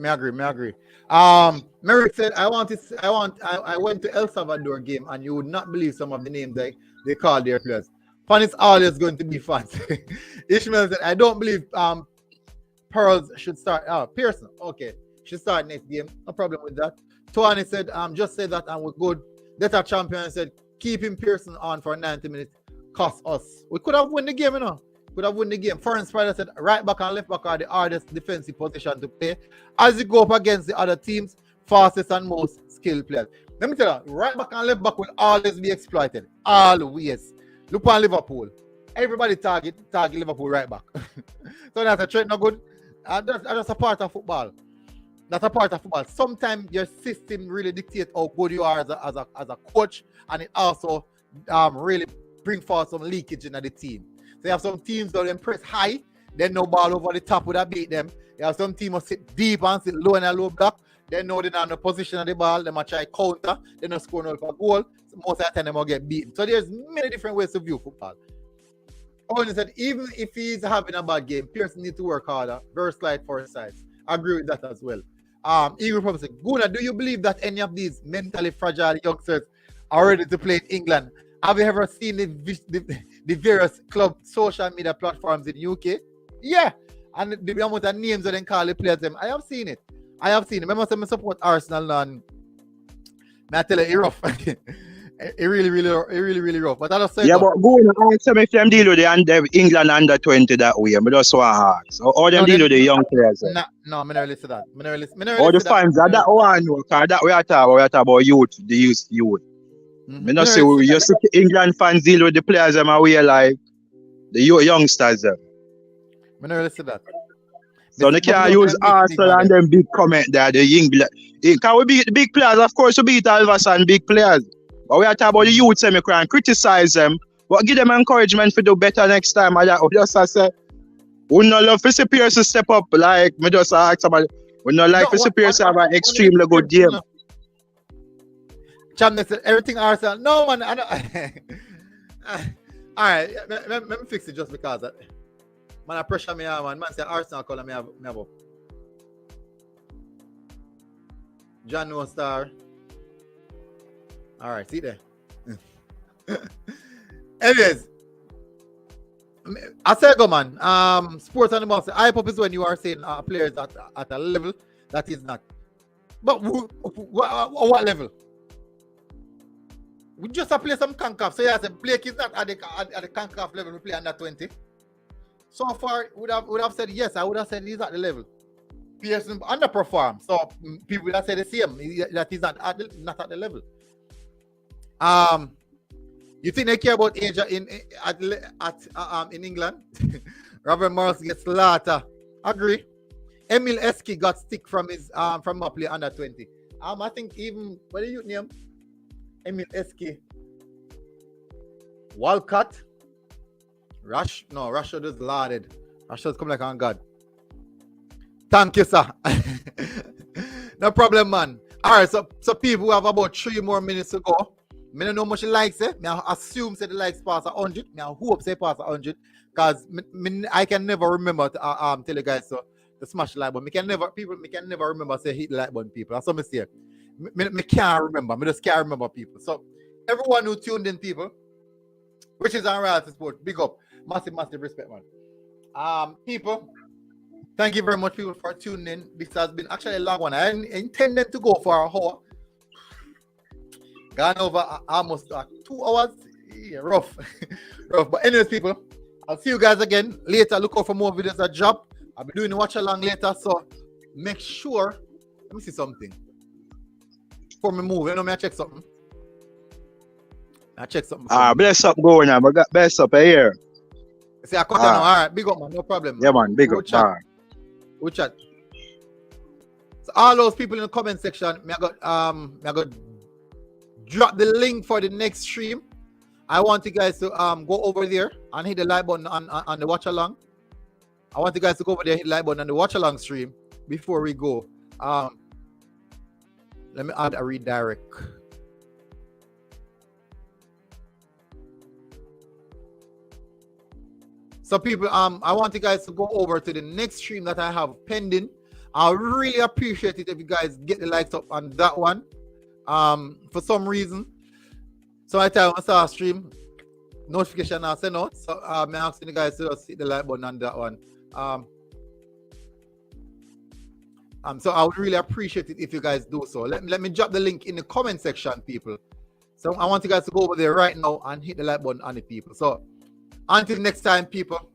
Merrick said, I went to El Salvador game and you would not believe some of the names they call their players. Fun is always going to be fun. Ishmael said, I don't believe Pearls should start. Pearson, okay. Should start next game. No problem with that. Tuani said, just say that and we're good. That our champion said, keeping Pearson on for 90 minutes cost us. We could have won the game, you know. Foreign Spider said right back and left back are the hardest defensive position to play as you go up against the other teams, fastest and most skilled players. Let me tell you, right back and left back will always be exploited. Always. Look on Liverpool. Everybody target Liverpool right back. So that's a trade, no good. That's a part of football. Sometimes your system really dictates how good you are as a coach, and it also really bring forth some leakage in the team. So you have some teams that will press high, then no ball over the top would have beat them. You have some teams that sit deep and sit low in a low block. They know they're not in the position of the ball. They might try counter. They're not scoring out for a goal. So most of the time they will get beaten. So there's many different ways to view football. Owen said, even if he's having a bad game, Pearson needs to work harder. Very slight for his size. I agree with that as well. Eagle Prophet said, Guna, do you believe that any of these mentally fragile youngsters are ready to play in England? Have you ever seen the various club social media platforms in UK? Yeah. And the amount of names that they call the players them. I have seen it. Remember, I support Arsenal and I tell you, it rough. It really rough. But I just say, Yeah, but go on, ask them if them deal with the England under 20 that way. I just want to ask. Or them deal with the young players. No, I never listen to that. Or the fans, that one, because that we are talking about youth, the youth. Mm-hmm. I not say you see England fans deal with the players them away like the youngsters them. I never listen to that. So they can't use Arsenal and them big comment there, the England. Can we beat the big players? Of course we beat Alvas and big players. But we are talking about the youth them, we can criticize them, but give them encouragement to do better next time. I just say, we not love to see Pierce step up, like me just ask somebody. We not like to see Pierce have an extremely good game. Champ said everything Arsenal. No man, I don't. Alright, let me fix it just because that. Man, I pressure me man. Man say Arsenal color me have up. John No Star. Alright, see there. Anyways, I say go man. Sports on the box. Hype up is when you are saying players at a level that is not. But what level? We just play some Concacaf. So yeah, Blake is not at the Concacaf level. We play under 20. So far, would have said yes. I would have said he's at the level. Pearson underperformed. So people would have said the same. That he's not at the level. You think they care about age in England? Robert Morris gets slaughtered. Agree. Emil Eski got stick from his from a play under 20. I think even what do you name? Emil Eski. Walcott. Rashford is lauded. Rashford's come like on God. Thank you, sir. No problem, man. Alright, so people have about 3 more minutes to go. I don't know how much likes it. I assume say the likes pass 100. I hope say pass 100. Because I can never remember to tell you guys to smash the like button. Me can never remember say hit the like button, people. That's what I say. Me can't remember. Me just can't remember people. So everyone who tuned in, people, which is on Reality Sport, big up. Massive respect, man. People, thank you very much, people, for tuning in. This has been actually a long one. I intended to go for a hour. Gone over almost 2 hours. Yeah, rough. But anyways, people, I'll see you guys again later. Look out for more videos that drop. I'll be doing a watch along later. So make sure. Let me see something. Before me move, you know me, I check something. Bless up going on. I got bless up here. See, I cut now. All right, big up, man. No problem. Yeah, man. Big up. We'll chat. So all those people in the comment section, I got drop the link for the next stream. I want you guys to go over there and hit the like button on the watch along. I want you guys to go over there, hit the like button on the watch along stream before we go. Let me add a redirect. So people, I want you guys to go over to the next stream that I have pending. I really appreciate it if you guys get the likes up on that one. For some reason, so I tell you, I saw a stream notification I send out. So I'm asking you guys to just hit the like button on that one. So I would really appreciate it if you guys do so. Let me drop the link in the comment section, people. So I want you guys to go over there right now and hit the like button on it, people. So until next time, people,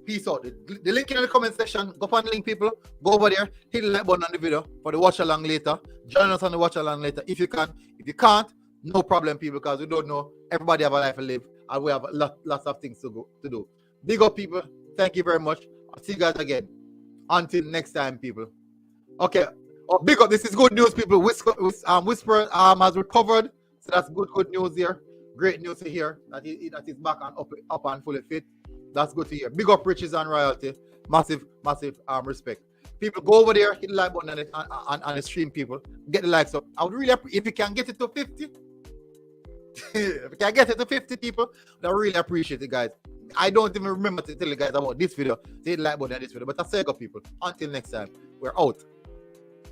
peace out. The link in the comment section, go find the link, people. Go over there, hit the like button on the video for the watch along later. Join us on the watch along later if you can. If you can't, no problem, people, because we don't know. Everybody have a life to live, and we have lots of things to do. Big up, people. Thank you very much. I'll see you guys again. Until next time, people. Okay. Oh, big up. This is good news, people. Whisper has recovered, so that's good news here. Great news to hear that is back and up and fully fit. That's good to hear. Big up Riches and Royalty. Massive respect. People, go over there, hit the like button on the stream, people. Get the likes up. I would really appreciate if you can get it to 50. If you can get it to 50 people, I really appreciate it, guys. I don't even remember to tell you guys about this video. Hit the like button on this video. But I say go, people. Until next time, we're out.